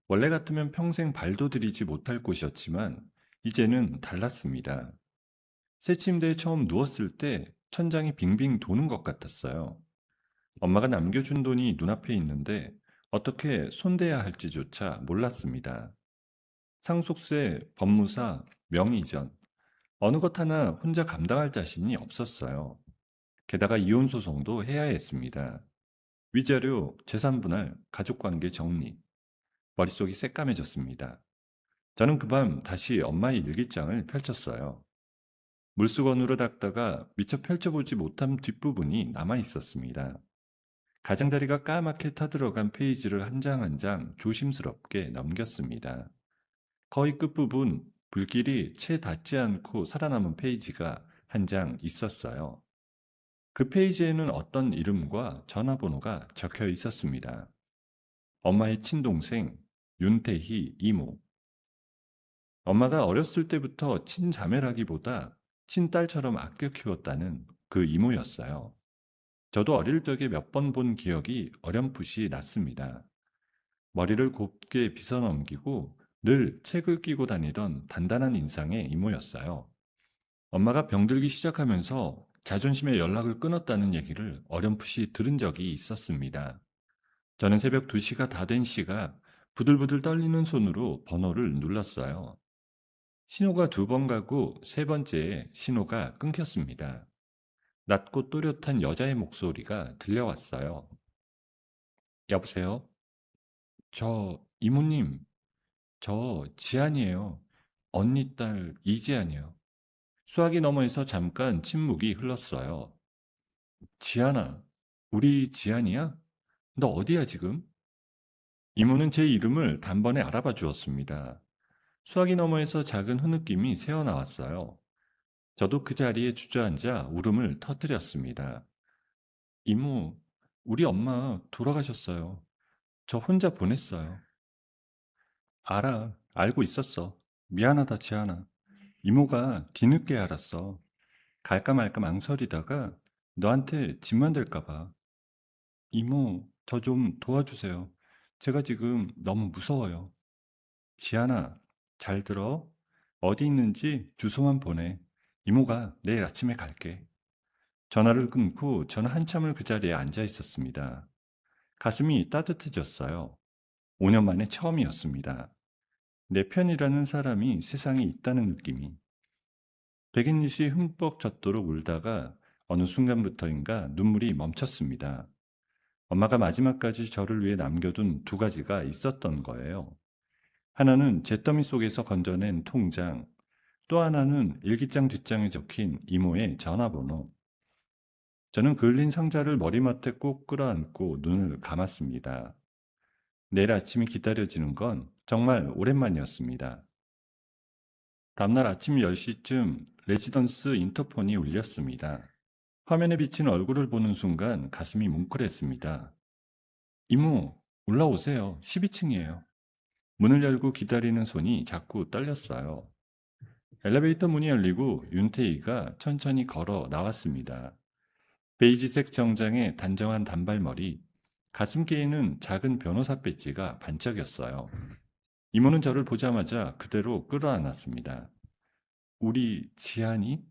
원래 같으면 평생 발도 들이지 못할 곳이었지만 이제는 달랐습니다. 새 침대에 처음 누웠을 때 천장이 빙빙 도는 것 같았어요. 엄마가 남겨준 돈이 눈앞에 있는데 어떻게 손대야 할지조차 몰랐습니다. 상속세, 법무사, 명의전, 어느 것 하나 혼자 감당할 자신이 없었어요. 게다가 이혼 소송도 해야 했습니다. 위자료, 재산 분할, 가족관계 정리. 머릿속이 새까매졌습니다. 저는 그 밤 다시 엄마의 일기장을 펼쳤어요. 물수건으로 닦다가 미처 펼쳐보지 못한 뒷부분이 남아 있었습니다. 가장자리가 까맣게 타들어간 페이지를 한 장 한 장 조심스럽게 넘겼습니다. 거의 끝부분 불길이 채 닿지 않고 살아남은 페이지가 한 장 있었어요. 그 페이지에는 어떤 이름과 전화번호가 적혀 있었습니다. 엄마의 친동생 윤태희 이모. 엄마가 어렸을 때부터 친자매라기보다 친딸처럼 아껴 키웠다는 그 이모였어요. 저도 어릴 적에 몇 번 본 기억이 어렴풋이 났습니다. 머리를 곱게 빗어넘기고 늘 책을 끼고 다니던 단단한 인상의 이모였어요. 엄마가 병들기 시작하면서 자존심에 연락을 끊었다는 얘기를 어렴풋이 들은 적이 있었습니다. 저는 새벽 2시가 다 된 시각 부들부들 떨리는 손으로 번호를 눌렀어요. 신호가 2번 가고 세 번째에 신호가 끊겼습니다. 낮고 또렷한 여자의 목소리가 들려왔어요. 여보세요? 저 이모님, 저 지안이에요. 언니 딸 이지안이요. 수화기 너머에서 잠깐 침묵이 흘렀어요. 지안아, 우리 지안이야? 너 어디야 지금? 이모는 제 이름을 단번에 알아봐 주었습니다. 수화기 너머에서 작은 흐느낌이 새어나왔어요. 저도 그 자리에 주저앉아 울음을 터뜨렸습니다. 이모, 우리 엄마 돌아가셨어요. 저 혼자 보냈어요. 알아, 알고 있었어. 미안하다, 지안아. 이모가 뒤늦게 알았어. 갈까 말까 망설이다가 너한테 짐만 될까 봐. 이모, 저 좀 도와주세요. 제가 지금 너무 무서워요. 지안아, 잘 들어. 어디 있는지 주소만 보내. 이모가 내일 아침에 갈게. 전화를 끊고 저는 한참을 그 자리에 앉아 있었습니다. 가슴이 따뜻해졌어요. 5년 만에 처음이었습니다. 내 편이라는 사람이 세상에 있다는 느낌이. 백인릿이 흠뻑 젖도록 울다가 어느 순간부터인가 눈물이 멈췄습니다. 엄마가 마지막까지 저를 위해 남겨둔 2가지가 있었던 거예요. 하나는 잿더미 속에서 건져낸 통장, 또 하나는 일기장 뒷장에 적힌 이모의 전화번호. 저는 그을린 상자를 머리맡에 꼭 끌어안고 눈을 감았습니다. 내일 아침이 기다려지는 건 정말 오랜만이었습니다. 다음날 아침 10시쯤 레지던스 인터폰이 울렸습니다. 화면에 비친 얼굴을 보는 순간 가슴이 뭉클했습니다. 이모, 올라오세요. 12층이에요. 문을 열고 기다리는 손이 자꾸 떨렸어요. 엘리베이터 문이 열리고 윤태희가 천천히 걸어 나왔습니다. 베이지색 정장에 단정한 단발머리, 가슴 깨이는 작은 변호사 배지가 반짝였어요. 이모는 저를 보자마자 그대로 끌어안았습니다. 우리 지안이?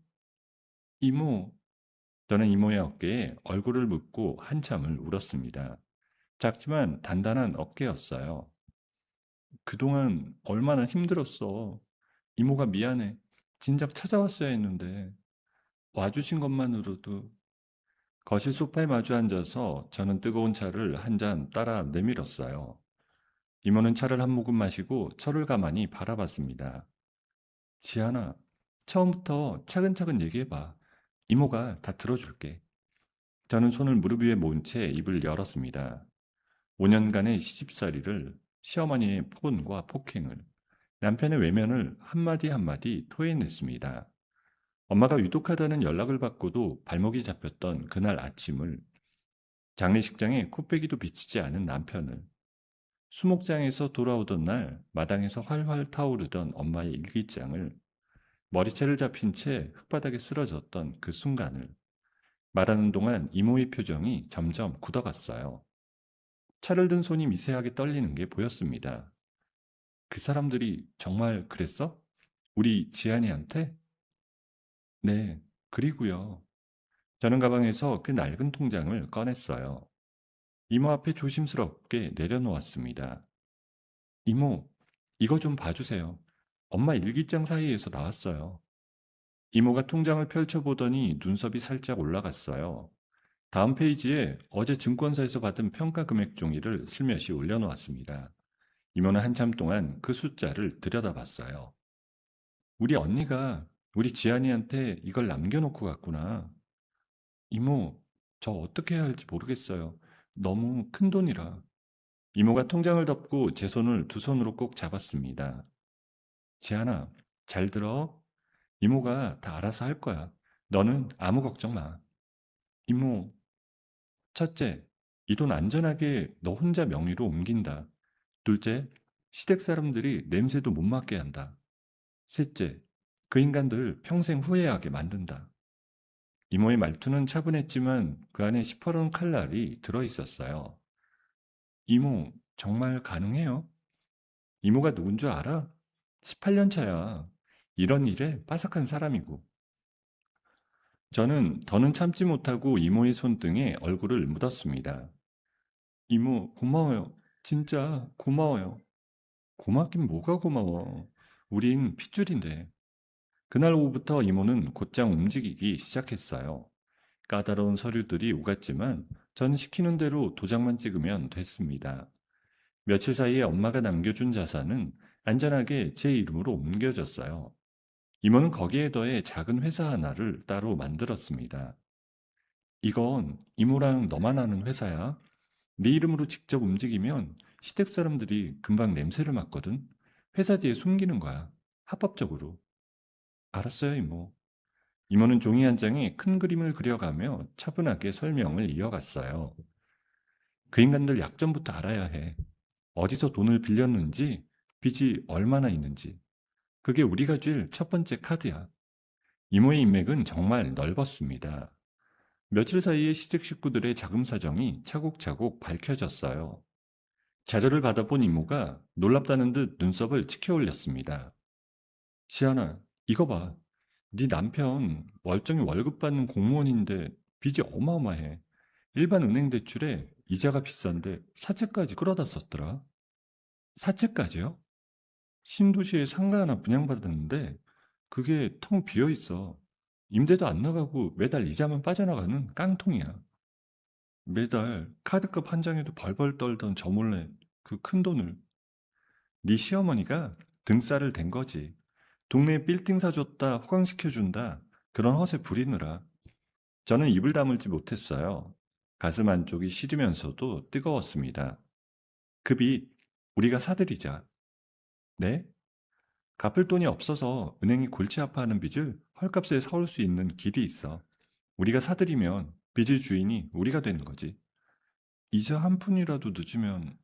이모. 저는 이모의 어깨에 얼굴을 묻고 한참을 울었습니다. 작지만 단단한 어깨였어요. 그동안 얼마나 힘들었어. 이모가 미안해. 진작 찾아왔어야 했는데. 와주신 것만으로도. 거실 소파에 마주 앉아서 저는 뜨거운 차를 한 잔 따라 내밀었어요. 이모는 차를 한 모금 마시고 저를 가만히 바라봤습니다. 지안아, 처음부터 차근차근 얘기해봐. 이모가 다 들어줄게. 저는 손을 무릎 위에 모은 채 입을 열었습니다. 5년간의 시집살이를, 시어머니의 폰과 폭행을, 남편의 외면을 한마디 한마디 토해냈습니다. 엄마가 위독하다는 연락을 받고도 발목이 잡혔던 그날 아침을, 장례식장에 코빼기도 비치지 않은 남편을, 수목장에서 돌아오던 날 마당에서 활활 타오르던 엄마의 일기장을, 머리채를 잡힌 채 흙바닥에 쓰러졌던 그 순간을, 말하는 동안 이모의 표정이 점점 굳어갔어요. 차를 든 손이 미세하게 떨리는 게 보였습니다. 그 사람들이 정말 그랬어? 우리 지안이한테? 네, 그리고요. 저는 가방에서 그 낡은 통장을 꺼냈어요. 이모 앞에 조심스럽게 내려놓았습니다. 이모, 이거 좀 봐주세요. 엄마 일기장 사이에서 나왔어요. 이모가 통장을 펼쳐보더니 눈썹이 살짝 올라갔어요. 다음 페이지에 어제 증권사에서 받은 평가 금액 종이를 슬며시 올려놓았습니다. 이모는 한참 동안 그 숫자를 들여다봤어요. 우리 언니가 우리 지안이한테 이걸 남겨놓고 갔구나. 이모, 저 어떻게 해야 할지 모르겠어요. 너무 큰 돈이라. 이모가 통장을 덮고 제 손을 두 손으로 꼭 잡았습니다. 지안아, 잘 들어. 이모가 다 알아서 할 거야. 너는 아무 걱정 마. 이모, 첫째, 이 돈 안전하게 너 혼자 명의로 옮긴다. 둘째, 시댁 사람들이 냄새도 못 맡게 한다. 셋째, 그 인간들 평생 후회하게 만든다. 이모의 말투는 차분했지만 그 안에 시퍼런 칼날이 들어있었어요. 이모, 정말 가능해요? 이모가 누군 줄 알아? 18년 차야. 이런 일에 빠삭한 사람이고. 저는 더는 참지 못하고 이모의 손등에 얼굴을 묻었습니다. 이모, 고마워요. 진짜 고마워요. 고맙긴 뭐가 고마워. 우린 핏줄인데. 그날 오후부터 이모는 곧장 움직이기 시작했어요. 까다로운 서류들이 오갔지만 전 시키는 대로 도장만 찍으면 됐습니다. 며칠 사이에 엄마가 남겨준 자산은 안전하게 제 이름으로 옮겨졌어요. 이모는 거기에 더해 작은 회사 하나를 따로 만들었습니다. 이건 이모랑 너만 아는 회사야. 네 이름으로 직접 움직이면 시댁 사람들이 금방 냄새를 맡거든. 회사 뒤에 숨기는 거야. 합법적으로. 알았어요, 이모. 이모는 종이 한 장에 큰 그림을 그려가며 차분하게 설명을 이어갔어요. 그 인간들 약점부터 알아야 해. 어디서 돈을 빌렸는지, 빚이 얼마나 있는지. 그게 우리가 쥘 첫 번째 카드야. 이모의 인맥은 정말 넓었습니다. 며칠 사이에 시댁 식구들의 자금 사정이 차곡차곡 밝혀졌어요. 자료를 받아본 이모가 놀랍다는 듯 눈썹을 치켜 올렸습니다. 지안아, 이거 봐. 네 남편 멀쩡히 월급 받는 공무원인데 빚이 어마어마해. 일반 은행 대출에 이자가 비싼데 사채까지 끌어다 썼더라. 사채까지요? 신도시에 상가 하나 분양받았는데 그게 텅 비어 있어. 임대도 안 나가고 매달 이자만 빠져나가는 깡통이야. 매달 카드값 한 장에도 벌벌 떨던 저 몰래 그 큰 돈을. 네 시어머니가 등살을 댄 거지. 동네에 빌딩 사줬다 호강시켜준다 그런 허세 부리느라. 저는 입을 다물지 못했어요. 가슴 안쪽이 시리면서도 뜨거웠습니다. 그 빚 우리가 사드리자. 네? 갚을 돈이 없어서 은행이 골치 아파하는 빚을 헐값에 사올 수 있는 길이 있어. 우리가 사드리면 빚의 주인이 우리가 되는 거지. 이자 한 푼이라도 늦으면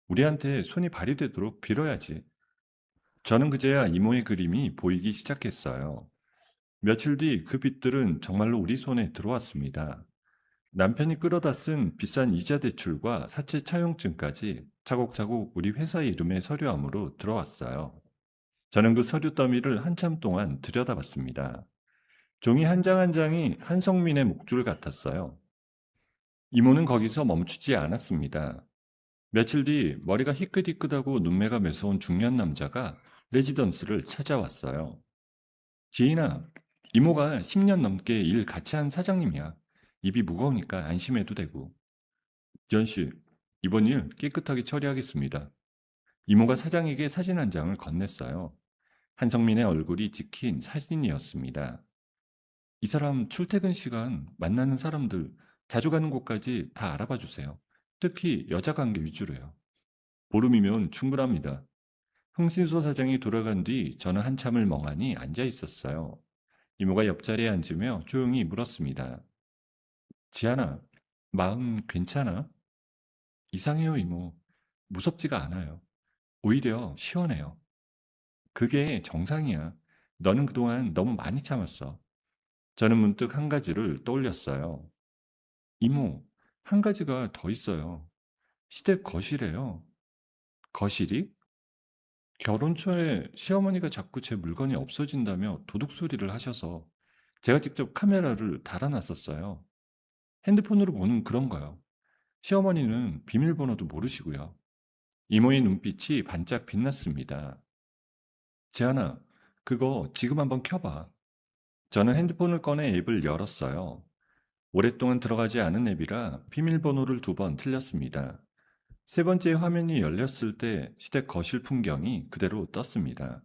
우리한테 손이 발휘되도록 빌어야지. 저는 그제야 이모의 그림이 보이기 시작했어요. 며칠 뒤 그 빚들은 정말로 우리 손에 들어왔습니다. 남편이 끌어다 쓴 비싼 이자 대출과 사채 차용증까지 차곡차곡 우리 회사 이름의 서류함으로 들어왔어요. 저는 그 서류 더미를 한참 동안 들여다봤습니다. 종이 한 장 한 장이 한성민의 목줄 같았어요. 이모는 거기서 멈추지 않았습니다. 며칠 뒤 머리가 희끗희끗하고 눈매가 매서운 중년 남자가 레지던스를 찾아왔어요. 지인아, 이모가 10년 넘게 일 같이 한 사장님이야. 입이 무거우니까 안심해도 되고. 지연 씨, 이번 일 깨끗하게 처리하겠습니다. 이모가 사장에게 사진 한 장을 건넸어요. 한성민의 얼굴이 찍힌 사진이었습니다. 이 사람 출퇴근 시간 만나는 사람들 자주 가는 곳까지 다 알아봐 주세요. 특히 여자 관계 위주로요. 보름이면 충분합니다. 흥신소 사장이 돌아간 뒤 저는 한참을 멍하니 앉아 있었어요. 이모가 옆자리에 앉으며 조용히 물었습니다. 지안아, 마음 괜찮아? 이상해요, 이모. 무섭지가 않아요. 오히려 시원해요. 그게 정상이야. 너는 그동안 너무 많이 참았어. 저는 문득 한 가지를 떠올렸어요. 이모, 한 가지가 더 있어요. 시댁 거실에요. 거실이? 결혼 초에 시어머니가 자꾸 제 물건이 없어진다며 도둑 소리를 하셔서 제가 직접 카메라를 달아놨었어요. 핸드폰으로 보는 그런 거요. 시어머니는 비밀번호도 모르시고요. 이모의 눈빛이 반짝 빛났습니다. 재하나, 그거 지금 한번 켜봐. 저는 핸드폰을 꺼내 앱을 열었어요. 오랫동안 들어가지 않은 앱이라 비밀번호를 2번 틀렸습니다. 세 번째 화면이 열렸을 때 시댁 거실 풍경이 그대로 떴습니다.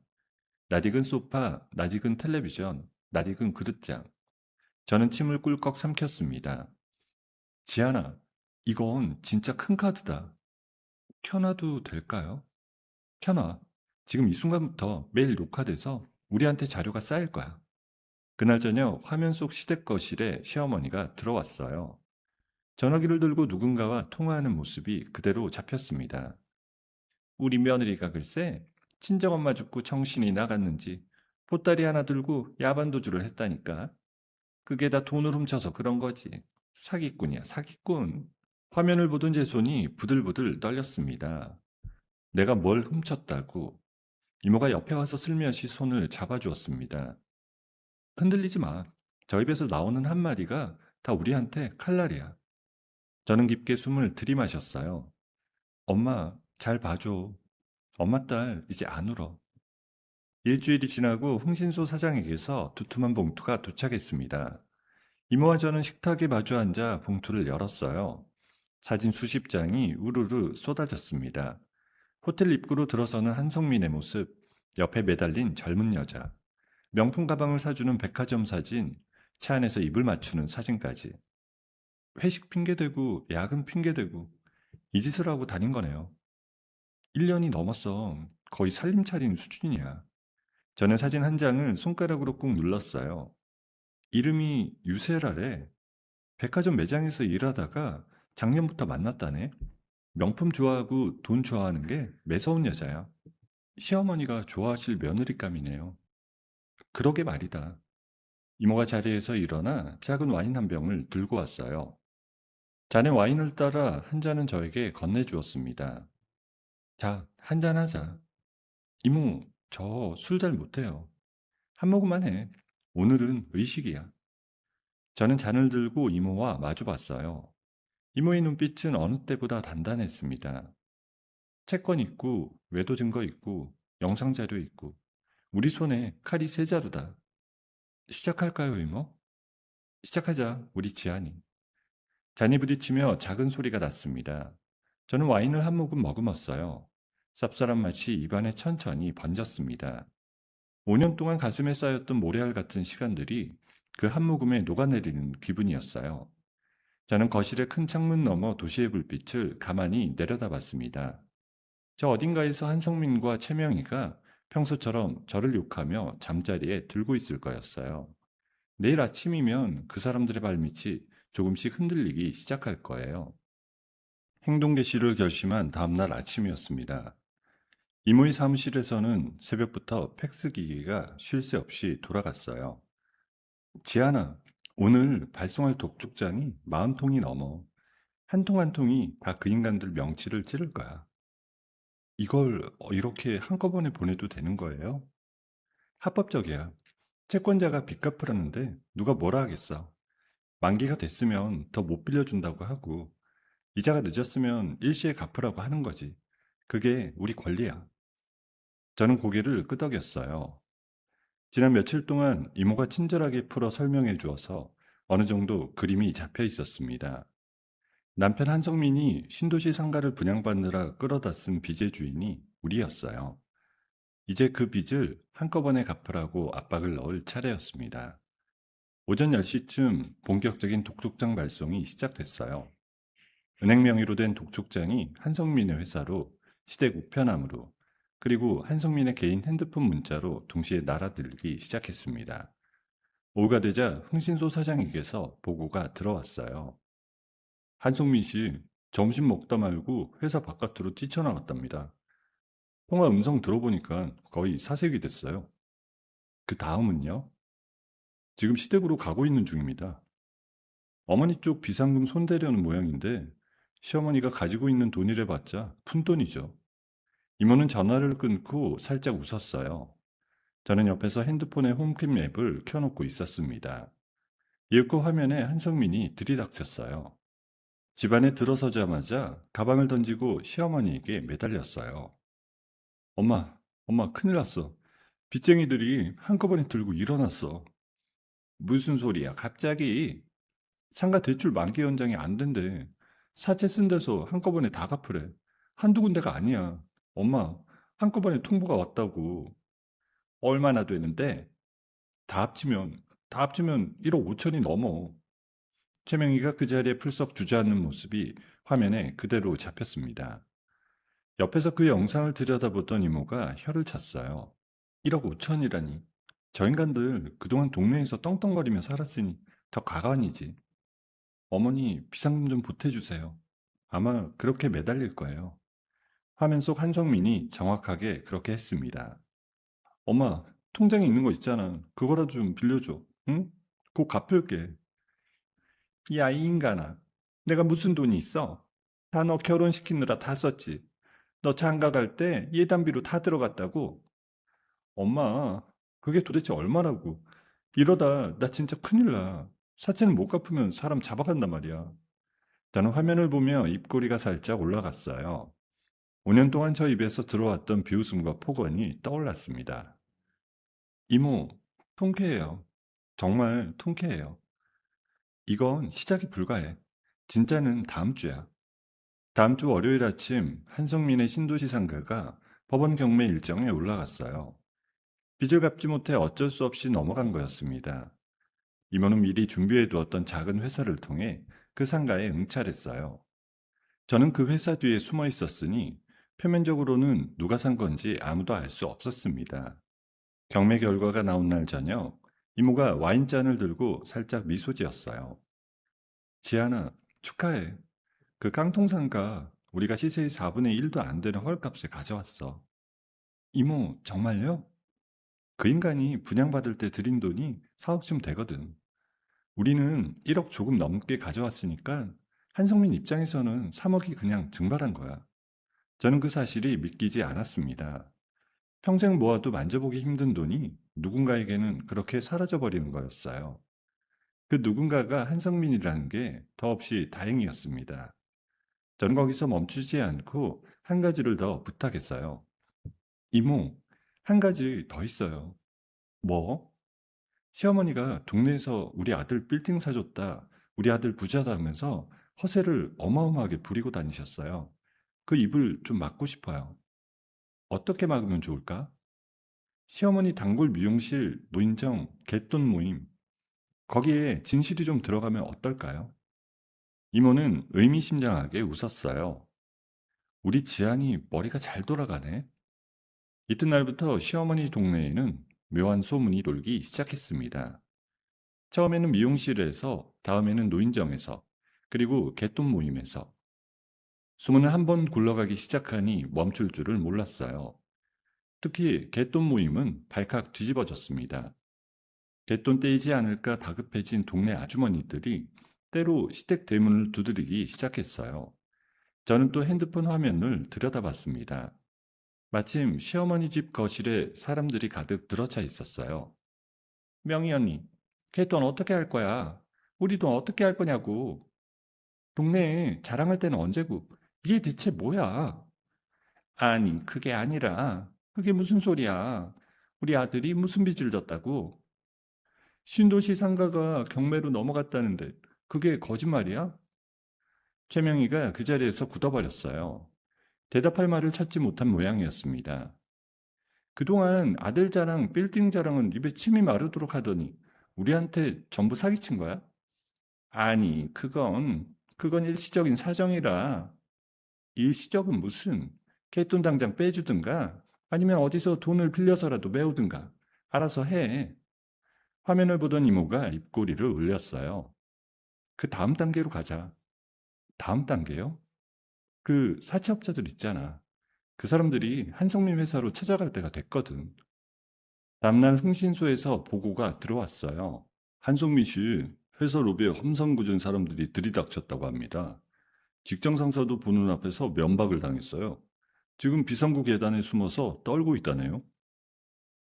낯익은 소파, 낯익은 텔레비전, 낯익은 그릇장. 저는 침을 꿀꺽 삼켰습니다. 지아나, 이건 진짜 큰 카드다. 켜놔도 될까요? 켜놔. 지금 이 순간부터 매일 녹화돼서 우리한테 자료가 쌓일 거야. 그날 저녁 화면 속 시댁 거실에 시어머니가 들어왔어요. 전화기를 들고 누군가와 통화하는 모습이 그대로 잡혔습니다. 우리 며느리가 글쎄 친정엄마 죽고 정신이 나갔는지 보따리 하나 들고 야반도주를 했다니까. 그게 다 돈을 훔쳐서 그런 거지. 사기꾼이야, 사기꾼. 화면을 보던 제 손이 부들부들 떨렸습니다. 내가 뭘 훔쳤다고. 이모가 옆에 와서 슬며시 손을 잡아주었습니다. 흔들리지 마. 저 입에서 나오는 한마디가 다 우리한테 칼날이야. 저는 깊게 숨을 들이마셨어요. 엄마, 잘 봐줘. 엄마 딸, 이제 안 울어. 일주일이 지나고 흥신소 사장에게서 두툼한 봉투가 도착했습니다. 이모와 저는 식탁에 마주 앉아 봉투를 열었어요. 사진 수십 장이 우르르 쏟아졌습니다. 호텔 입구로 들어서는 한성민의 모습, 옆에 매달린 젊은 여자, 명품 가방을 사주는 백화점 사진, 차 안에서 입을 맞추는 사진까지. 회식 핑계대고 야근 핑계대고 이 짓을 하고 다닌 거네요. 1년이 넘었어. 거의 살림 차린 수준이야. 저는 사진 한 장을 손가락으로 꾹 눌렀어요. 이름이 유세라래. 백화점 매장에서 일하다가 작년부터 만났다네. 명품 좋아하고 돈 좋아하는 게 매서운 여자야. 시어머니가 좋아하실 며느리감이네요. 그러게 말이다. 이모가 자리에서 일어나 작은 와인 한 병을 들고 왔어요. 잔에 와인을 따라 한 잔은 저에게 건네주었습니다. 자, 한 잔 하자. 이모, 저 술 잘 못해요. 한 모금만 해. 오늘은 의식이야. 저는 잔을 들고 이모와 마주 봤어요. 이모의 눈빛은 어느 때보다 단단했습니다. 채권 있고, 외도 증거 있고, 영상 자료 있고, 우리 손에 칼이 세 자루다. 시작할까요, 이모? 시작하자, 우리 지안이. 잔이 부딪히며 작은 소리가 났습니다. 저는 와인을 한 모금 머금었어요. 쌉쌀한 맛이 입안에 천천히 번졌습니다. 5년 동안 가슴에 쌓였던 모래알 같은 시간들이 그 한 모금에 녹아내리는 기분이었어요. 저는 거실의 큰 창문 너머 도시의 불빛을 가만히 내려다봤습니다. 저 어딘가에서 한성민과 최명희가 평소처럼 저를 욕하며 잠자리에 들고 있을 거였어요. 내일 아침이면 그 사람들의 발밑이 조금씩 흔들리기 시작할 거예요. 행동 개시를 결심한 다음날 아침이었습니다. 이모의 사무실에서는 새벽부터 팩스 기기가 쉴 새 없이 돌아갔어요. 지아나, 오늘 발송할 독촉장이 40통이 넘어. 한 통 한 통이 다 그 인간들 명치를 찌를 거야. 이걸 이렇게 한꺼번에 보내도 되는 거예요? 합법적이야. 채권자가 빚 갚으라는데 누가 뭐라 하겠어. 만기가 됐으면 더 못 빌려준다고 하고 이자가 늦었으면 일시에 갚으라고 하는 거지. 그게 우리 권리야. 저는 고개를 끄덕였어요. 지난 며칠 동안 이모가 친절하게 풀어 설명해 주어서 어느 정도 그림이 잡혀 있었습니다. 남편 한성민이 신도시 상가를 분양받느라 끌어다 쓴 빚의 주인이 우리였어요. 이제 그 빚을 한꺼번에 갚으라고 압박을 넣을 차례였습니다. 오전 10시쯤 본격적인 독촉장 발송이 시작됐어요. 은행 명의로 된 독촉장이 한성민의 회사로, 시댁 우편함으로, 그리고 한성민의 개인 핸드폰 문자로 동시에 날아들기 시작했습니다. 오후가 되자 흥신소 사장에게서 보고가 들어왔어요. 한성민 씨, 점심 먹다 말고 회사 바깥으로 뛰쳐나갔답니다. 통화 음성 들어보니까 거의 사색이 됐어요. 그 다음은요? 지금 시댁으로 가고 있는 중입니다. 어머니 쪽 비상금 손대려는 모양인데 시어머니가 가지고 있는 돈이래 봤자 푼돈이죠. 이모는 전화를 끊고 살짝 웃었어요. 저는 옆에서 핸드폰의 홈캠 앱을 켜놓고 있었습니다. 이윽고 화면에 한성민이 들이닥쳤어요. 집안에 들어서자마자 가방을 던지고 시어머니에게 매달렸어요. 엄마, 엄마 큰일 났어. 빚쟁이들이 한꺼번에 들고 일어났어. 무슨 소리야, 갑자기. 상가 대출 만기 연장이 안 된대. 사채 쓴 데서 한꺼번에 다 갚으래. 한두 군데가 아니야. 엄마, 한꺼번에 통보가 왔다고. 얼마나 되는데? 다 합치면, 다 합치면 1억 5천이 넘어. 최명희가 그 자리에 풀썩 주저앉는 모습이 화면에 그대로 잡혔습니다. 옆에서 그 영상을 들여다보던 이모가 혀를 찼어요. 1억 5천이라니. 저 인간들 그동안 동네에서 떵떵거리며 살았으니 더 가관이지. 어머니 비상금 좀 보태주세요. 아마 그렇게 매달릴 거예요. 화면 속 한성민이 정확하게 그렇게 했습니다. 엄마, 통장에 있는 거 있잖아. 그거라도 좀 빌려줘. 응? 곧 갚을게. 야, 이 인간아. 내가 무슨 돈이 있어? 다 너 결혼시키느라 다 썼지. 너 장가 갈 때 예단비로 다 들어갔다고? 엄마, 그게 도대체 얼마라고? 이러다 나 진짜 큰일 나. 사채는 못 갚으면 사람 잡아간단 말이야. 저는 화면을 보며 입꼬리가 살짝 올라갔어요. 5년 동안 저 입에서 들어왔던 비웃음과 폭언이 떠올랐습니다. 이모, 통쾌해요. 정말 통쾌해요. 이건 시작이 불가해. 진짜는 다음 주야. 다음 주 월요일 아침 한성민의 신도시 상가가 법원 경매 일정에 올라갔어요. 빚을 갚지 못해 어쩔 수 없이 넘어간 거였습니다. 이모는 미리 준비해 두었던 작은 회사를 통해 그 상가에 응찰했어요. 저는 그 회사 뒤에 숨어 있었으니 표면적으로는 누가 산 건지 아무도 알 수 없었습니다. 경매 결과가 나온 날 저녁, 이모가 와인잔을 들고 살짝 미소 지었어요. 지아나, 축하해. 그 깡통상가 우리가 시세의 4분의 1도 안 되는 헐값에 가져왔어. 이모, 정말요? 그 인간이 분양받을 때 들인 돈이 4억쯤 되거든. 우리는 1억 조금 넘게 가져왔으니까 한성민 입장에서는 3억이 그냥 증발한 거야. 저는 그 사실이 믿기지 않았습니다. 평생 모아도 만져보기 힘든 돈이 누군가에게는 그렇게 사라져버리는 거였어요. 그 누군가가 한성민이라는 게 더없이 다행이었습니다. 저는 거기서 멈추지 않고 한 가지를 더 부탁했어요. 이모, 한 가지 더 있어요. 뭐? 시어머니가 동네에서 우리 아들 빌딩 사줬다, 우리 아들 부자다 하면서 허세를 어마어마하게 부리고 다니셨어요. 그 입을 좀 막고 싶어요. 어떻게 막으면 좋을까? 시어머니 단골 미용실, 노인정, 갯돈 모임, 거기에 진실이 좀 들어가면 어떨까요? 이모는 의미심장하게 웃었어요. 우리 지안이 머리가 잘 돌아가네. 이튿날부터 시어머니 동네에는 묘한 소문이 돌기 시작했습니다. 처음에는 미용실에서, 다음에는 노인정에서, 그리고 갯돈 모임에서. 소문은 한 번 굴러가기 시작하니 멈출 줄을 몰랐어요. 특히 갯돈 모임은 발칵 뒤집어졌습니다. 갯돈 떼이지 않을까 다급해진 동네 아주머니들이 때로 시댁 대문을 두드리기 시작했어요. 저는 또 핸드폰 화면을 들여다봤습니다. 마침 시어머니 집 거실에 사람들이 가득 들어차 있었어요. 명희 언니, 갯돈 어떻게 할 거야? 우리 돈 어떻게 할 거냐고. 동네에 자랑할 때는 언제고. 이게 대체 뭐야? 아니, 그게 아니라. 그게 무슨 소리야. 우리 아들이 무슨 빚을 졌다고? 신도시 상가가 경매로 넘어갔다는데 그게 거짓말이야? 최명희가 그 자리에서 굳어버렸어요. 대답할 말을 찾지 못한 모양이었습니다. 그동안 아들 자랑, 빌딩 자랑은 입에 침이 마르도록 하더니 우리한테 전부 사기친 거야? 아니, 그건 일시적인 사정이라. 일시적은 무슨? 갯돈 당장 빼주든가 아니면 어디서 돈을 빌려서라도 메우든가 알아서 해. 화면을 보던 이모가 입꼬리를 올렸어요. 그 다음 단계로 가자. 다음 단계요? 그 사채업자들 있잖아. 그 사람들이 한성민 회사로 찾아갈 때가 됐거든. 다음날 흥신소에서 보고가 들어왔어요. 한성민 씨, 회사 로비에 험상궂은 사람들이 들이닥쳤다고 합니다. 직장 상사도 보는 앞에서 면박을 당했어요. 지금 비상구 계단에 숨어서 떨고 있다네요.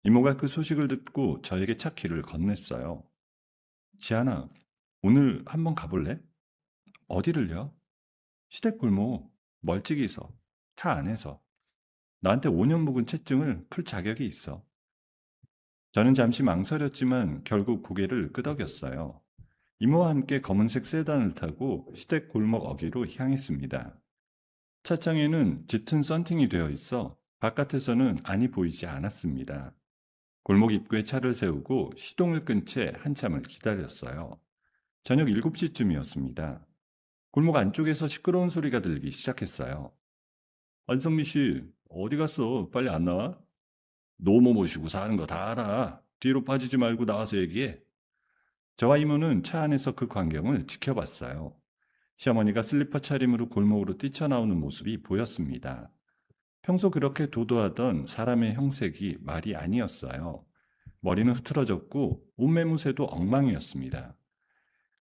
이모가 그 소식을 듣고 저에게 차키를 건넸어요. 지안아, 오늘 한번 가볼래? 어디를요? 시댁골목, 멀찍이서, 차 안에서. 나한테 5년 묵은 채증을 풀 자격이 있어. 저는 잠시 망설였지만 결국 고개를 끄덕였어요. 이모와 함께 검은색 세단을 타고 시댁 골목 어귀로 향했습니다. 차창에는 짙은 썬팅이 되어 있어 바깥에서는 안이 보이지 않았습니다. 골목 입구에 차를 세우고 시동을 끈 채 한참을 기다렸어요. 저녁 7시쯤이었습니다. 골목 안쪽에서 시끄러운 소리가 들리기 시작했어요. 안성미 씨, 어디 갔어? 빨리 안 나와? 노모 모시고 사는 거 다 알아. 뒤로 빠지지 말고 나와서 얘기해. 저와 이모는 차 안에서 그 광경을 지켜봤어요. 시어머니가 슬리퍼 차림으로 골목으로 뛰쳐나오는 모습이 보였습니다. 평소 그렇게 도도하던 사람의 형색이 말이 아니었어요. 머리는 흐트러졌고 옷매무새도 엉망이었습니다.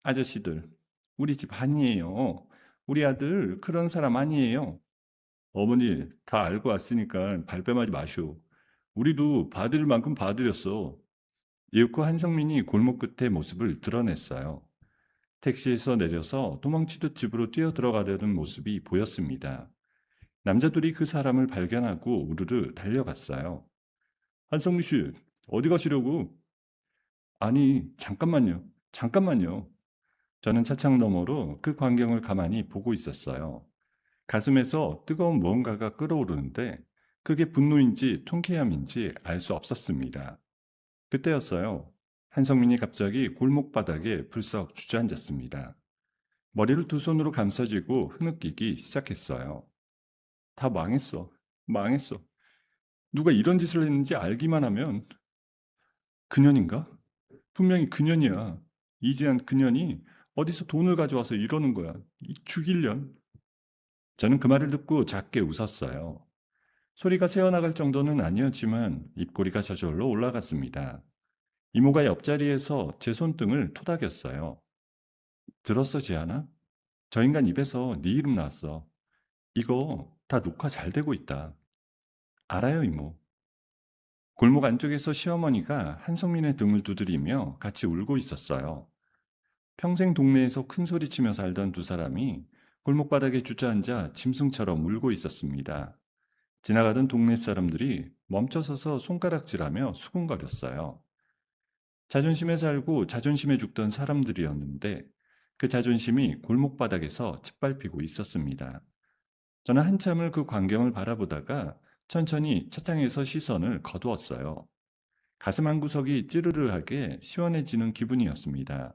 아저씨들, 우리 집 아니에요. 우리 아들 그런 사람 아니에요. 어머니 다 알고 왔으니까 발뺌하지 마시오. 우리도 봐드릴 만큼 봐드렸어. 이윽고 한성민이 골목 끝에 모습을 드러냈어요. 택시에서 내려서 도망치듯 집으로 뛰어들어가려는 모습이 보였습니다. 남자들이 그 사람을 발견하고 우르르 달려갔어요. 한성민 씨, 어디 가시려고? 아니, 잠깐만요. 잠깐만요. 저는 차창 너머로 그 광경을 가만히 보고 있었어요. 가슴에서 뜨거운 무언가가 끓어오르는데 그게 분노인지 통쾌함인지 알 수 없었습니다. 그때였어요. 한성민이 갑자기 골목바닥에 불썩 주저앉았습니다. 머리를 두 손으로 감싸쥐고 흐느끼기 시작했어요. 다 망했어. 망했어. 누가 이런 짓을 했는지 알기만 하면 그년인가? 분명히 그년이야. 이지한 그년이 어디서 돈을 가져와서 이러는 거야. 이 죽일년. 저는 그 말을 듣고 작게 웃었어요. 소리가 새어나갈 정도는 아니었지만 입꼬리가 저절로 올라갔습니다. 이모가 옆자리에서 제 손등을 토닥였어요. 들었어, 지안아? 저 인간 입에서 네 이름 나왔어. 이거 다 녹화 잘 되고 있다. 알아요, 이모. 골목 안쪽에서 시어머니가 한성민의 등을 두드리며 같이 울고 있었어요. 평생 동네에서 큰 소리치며 살던 두 사람이 골목바닥에 주저앉아 짐승처럼 울고 있었습니다. 지나가던 동네 사람들이 멈춰서서 손가락질하며 수군거렸어요. 자존심에 살고 자존심에 죽던 사람들이었는데 그 자존심이 골목바닥에서 짓밟히고 있었습니다. 저는 한참을 그 광경을 바라보다가 천천히 차창에서 시선을 거두었어요. 가슴 한구석이 찌르르하게 시원해지는 기분이었습니다.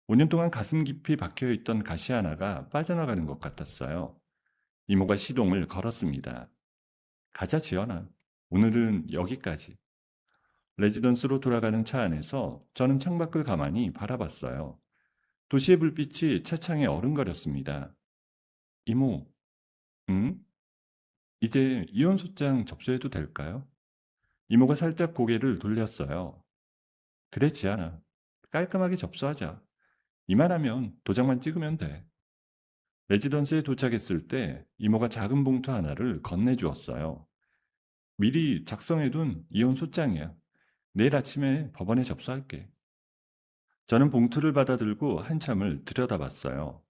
5년 동안 가슴 깊이 박혀있던 가시 하나가 빠져나가는 것 같았어요. 이모가 시동을 걸었습니다. 가자, 지연아. 오늘은 여기까지. 레지던스로 돌아가는 차 안에서 저는 창밖을 가만히 바라봤어요. 도시의 불빛이 차창에 어른거렸습니다. 이모, 응? 이제 이혼소장 접수해도 될까요? 이모가 살짝 고개를 돌렸어요. 그래, 지안아. 깔끔하게 접수하자. 이만하면 도장만 찍으면 돼. 레지던스에 도착했을 때 이모가 작은 봉투 하나를 건네주었어요. 미리 작성해둔 이혼소장이야. 내일 아침에 법원에 접수할게. 저는 봉투를 받아들고 한참을 들여다봤어요.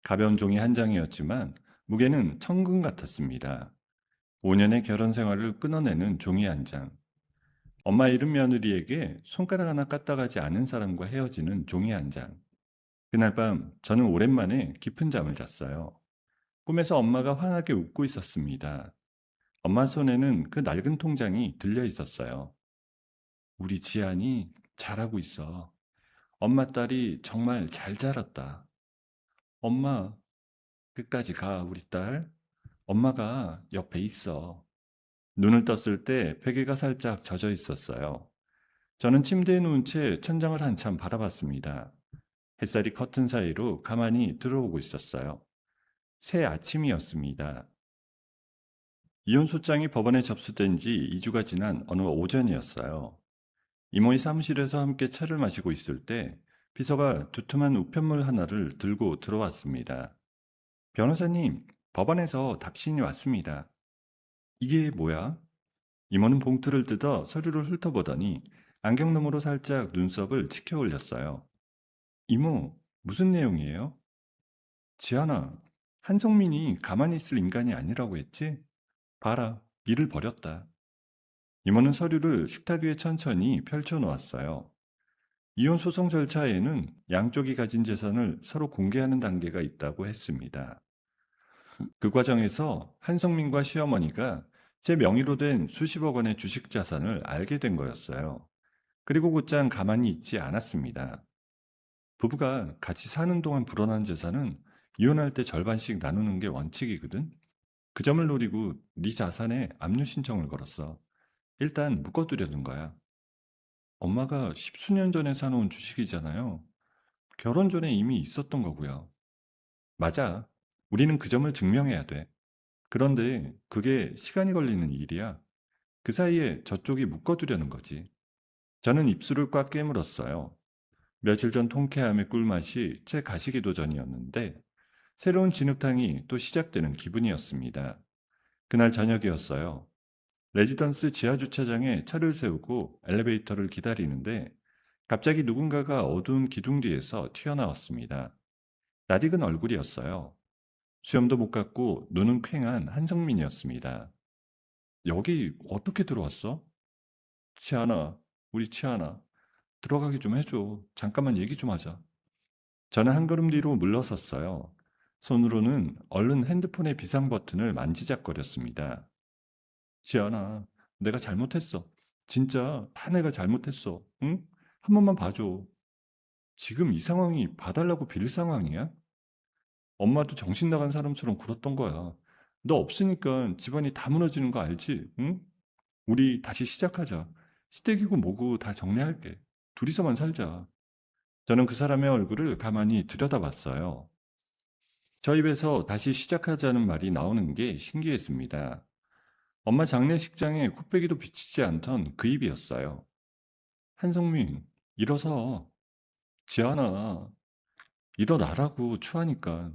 가벼운 종이 한 장이었지만 무게는 천근 같았습니다. 5년의 결혼 생활을 끊어내는 종이 한 장. 엄마 잃은 며느리에게 손가락 하나 까딱하지 않은 사람과 헤어지는 종이 한 장. 그날 밤 저는 오랜만에 깊은 잠을 잤어요. 꿈에서 엄마가 환하게 웃고 있었습니다. 엄마 손에는 그 낡은 통장이 들려 있었어요. 우리 지안이 잘하고 있어. 엄마 딸이 정말 잘 자랐다. 엄마, 끝까지 가, 우리 딸. 엄마가 옆에 있어. 눈을 떴을 때 베개가 살짝 젖어 있었어요. 저는 침대에 누운 채 천장을 한참 바라봤습니다. 햇살이 커튼 사이로 가만히 들어오고 있었어요. 새 아침이었습니다. 이혼 소장이 법원에 접수된 지 2주가 지난 어느 오전이었어요. 이모의 사무실에서 함께 차를 마시고 있을 때 비서가 두툼한 우편물 하나를 들고 들어왔습니다. 변호사님, 법원에서 답신이 왔습니다. 이게 뭐야? 이모는 봉투를 뜯어 서류를 훑어보더니 안경 너머로 살짝 눈썹을 치켜 올렸어요. 이모, 무슨 내용이에요? 지아나, 한성민이 가만히 있을 인간이 아니라고 했지? 봐라, 일을 버렸다. 이모는 서류를 식탁 위에 천천히 펼쳐 놓았어요. 이혼 소송 절차에는 양쪽이 가진 재산을 서로 공개하는 단계가 있다고 했습니다. 그 과정에서 한성민과 시어머니가 제 명의로 된 수십억 원의 주식 자산을 알게 된 거였어요. 그리고 곧장 가만히 있지 않았습니다. 부부가 같이 사는 동안 불어난 재산은 이혼할 때 절반씩 나누는 게 원칙이거든. 그 점을 노리고 네 자산에 압류 신청을 걸었어. 일단 묶어두려는 거야. 엄마가 십수년 전에 사놓은 주식이잖아요. 결혼 전에 이미 있었던 거고요. 맞아. 우리는 그 점을 증명해야 돼. 그런데 그게 시간이 걸리는 일이야. 그 사이에 저쪽이 묶어두려는 거지. 저는 입술을 꽉 깨물었어요. 며칠 전 통쾌함의 꿀맛이 제 가시기도 전이었는데 새로운 진흙탕이 또 시작되는 기분이었습니다. 그날 저녁이었어요. 레지던스 지하 주차장에 차를 세우고 엘리베이터를 기다리는데 갑자기 누군가가 어두운 기둥 뒤에서 튀어나왔습니다. 낯익은 얼굴이었어요. 수염도 못 깎고 눈은 퀭한 한성민이었습니다. 여기 어떻게 들어왔어? 치아나, 우리 치아나. 들어가게 좀 해줘. 잠깐만 얘기 좀 하자. 저는 한 걸음 뒤로 물러섰어요. 손으로는 얼른 핸드폰의 비상 버튼을 만지작거렸습니다. 지연아, 내가 잘못했어. 진짜 다 내가 잘못했어. 응? 한 번만 봐줘. 지금 이 상황이 봐달라고 빌 상황이야? 엄마도 정신 나간 사람처럼 굴었던 거야. 너 없으니까 집안이 다 무너지는 거 알지? 응? 우리 다시 시작하자. 시댁이고 뭐고 다 정리할게. 둘이서만 살자. 저는 그 사람의 얼굴을 가만히 들여다봤어요. 저 입에서 다시 시작하자는 말이 나오는 게 신기했습니다. 엄마 장례식장에 코빼기도 비치지 않던 그 입이었어요. 한성민, 일어서. 지아나, 일어나라고 추하니까.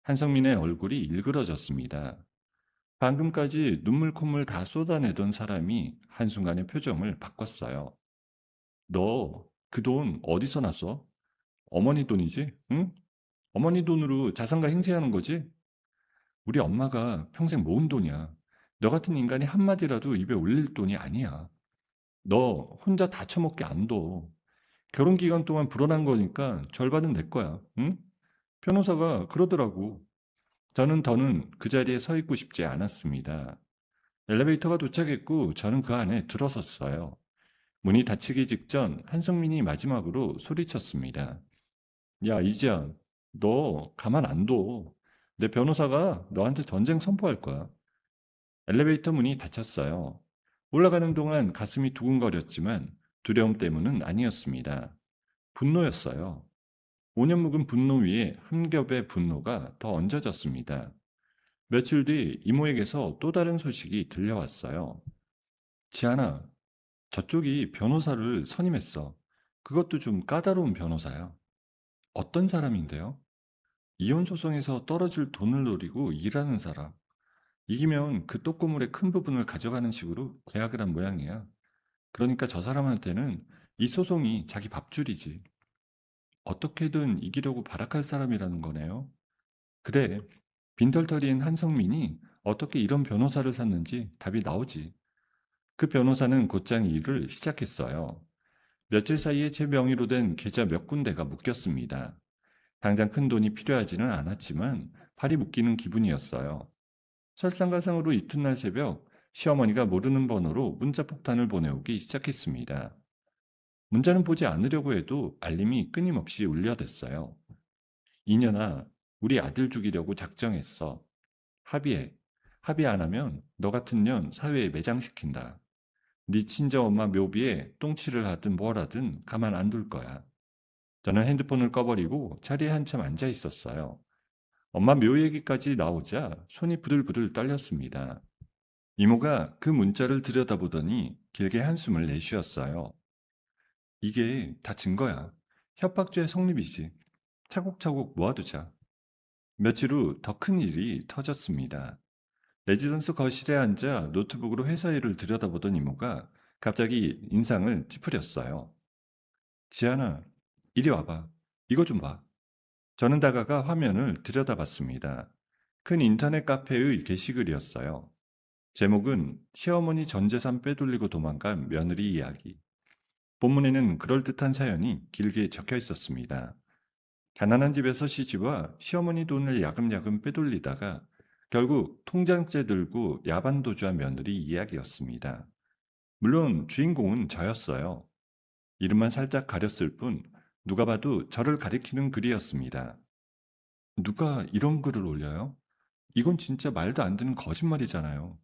한성민의 얼굴이 일그러졌습니다. 방금까지 눈물 콧물 다 쏟아내던 사람이 한순간에 표정을 바꿨어요. 너 그 돈 어디서 났어? 어머니 돈이지? 응? 어머니 돈으로 자산가 행세하는 거지? 우리 엄마가 평생 모은 돈이야. 너 같은 인간이 한마디라도 입에 올릴 돈이 아니야. 너 혼자 다 처먹게 안 둬. 결혼 기간 동안 불어난 거니까 절반은 내 거야. 응? 변호사가 그러더라고. 저는 더는 그 자리에 서 있고 싶지 않았습니다. 엘리베이터가 도착했고 저는 그 안에 들어섰어요. 문이 닫히기 직전 한성민이 마지막으로 소리쳤습니다. 야, 이지야, 너 가만 안 둬. 내 변호사가 너한테 전쟁 선포할 거야. 엘리베이터 문이 닫혔어요. 올라가는 동안 가슴이 두근거렸지만 두려움 때문은 아니었습니다. 분노였어요. 5년 묵은 분노 위에 한 겹의 분노가 더 얹어졌습니다. 며칠 뒤 이모에게서 또 다른 소식이 들려왔어요. 지아나, 저쪽이 변호사를 선임했어. 그것도 좀 까다로운 변호사야. 어떤 사람인데요? 이혼 소송에서 떨어질 돈을 노리고 일하는 사람. 이기면 그 떡고물의 큰 부분을 가져가는 식으로 계약을 한 모양이야. 그러니까 저 사람한테는 이 소송이 자기 밥줄이지. 어떻게든 이기려고 발악할 사람이라는 거네요. 그래, 빈털터리인 한성민이 어떻게 이런 변호사를 샀는지 답이 나오지. 그 변호사는 곧장 일을 시작했어요. 며칠 사이에 제 명의로 된 계좌 몇 군데가 묶였습니다. 당장 큰 돈이 필요하지는 않았지만 발이 묶이는 기분이었어요. 설상가상으로 이튿날 새벽 시어머니가 모르는 번호로 문자 폭탄을 보내오기 시작했습니다. 문자는 보지 않으려고 해도 알림이 끊임없이 울려댔어요. 이년아, 우리 아들 죽이려고 작정했어. 합의해. 합의 안 하면 너 같은 년 사회에 매장시킨다. 네 친정엄마 묘비에 똥칠을 하든 뭘 하든 가만 안 둘 거야. 저는 핸드폰을 꺼버리고 자리에 한참 앉아 있었어요. 엄마 묘 얘기까지 나오자 손이 부들부들 떨렸습니다. 이모가 그 문자를 들여다보더니 길게 한숨을 내쉬었어요. 이게 다 증거야. 협박죄 성립이지. 차곡차곡 모아두자. 며칠 후 더 큰 일이 터졌습니다. 레지던스 거실에 앉아 노트북으로 회사 일을 들여다보던 이모가 갑자기 인상을 찌푸렸어요. 지안아, 이리 와봐. 이거 좀 봐. 저는 다가가 화면을 들여다봤습니다. 큰 인터넷 카페의 게시글이었어요. 제목은 시어머니 전 재산 빼돌리고 도망간 며느리 이야기. 본문에는 그럴듯한 사연이 길게 적혀 있었습니다. 가난한 집에서 시집와 시어머니 돈을 야금야금 빼돌리다가 결국 통장째 들고 야반도주한 며느리 이야기였습니다. 물론 주인공은 저였어요. 이름만 살짝 가렸을 뿐 누가 봐도 저를 가리키는 글이었습니다. 누가 이런 글을 올려요? 이건 진짜 말도 안 되는 거짓말이잖아요.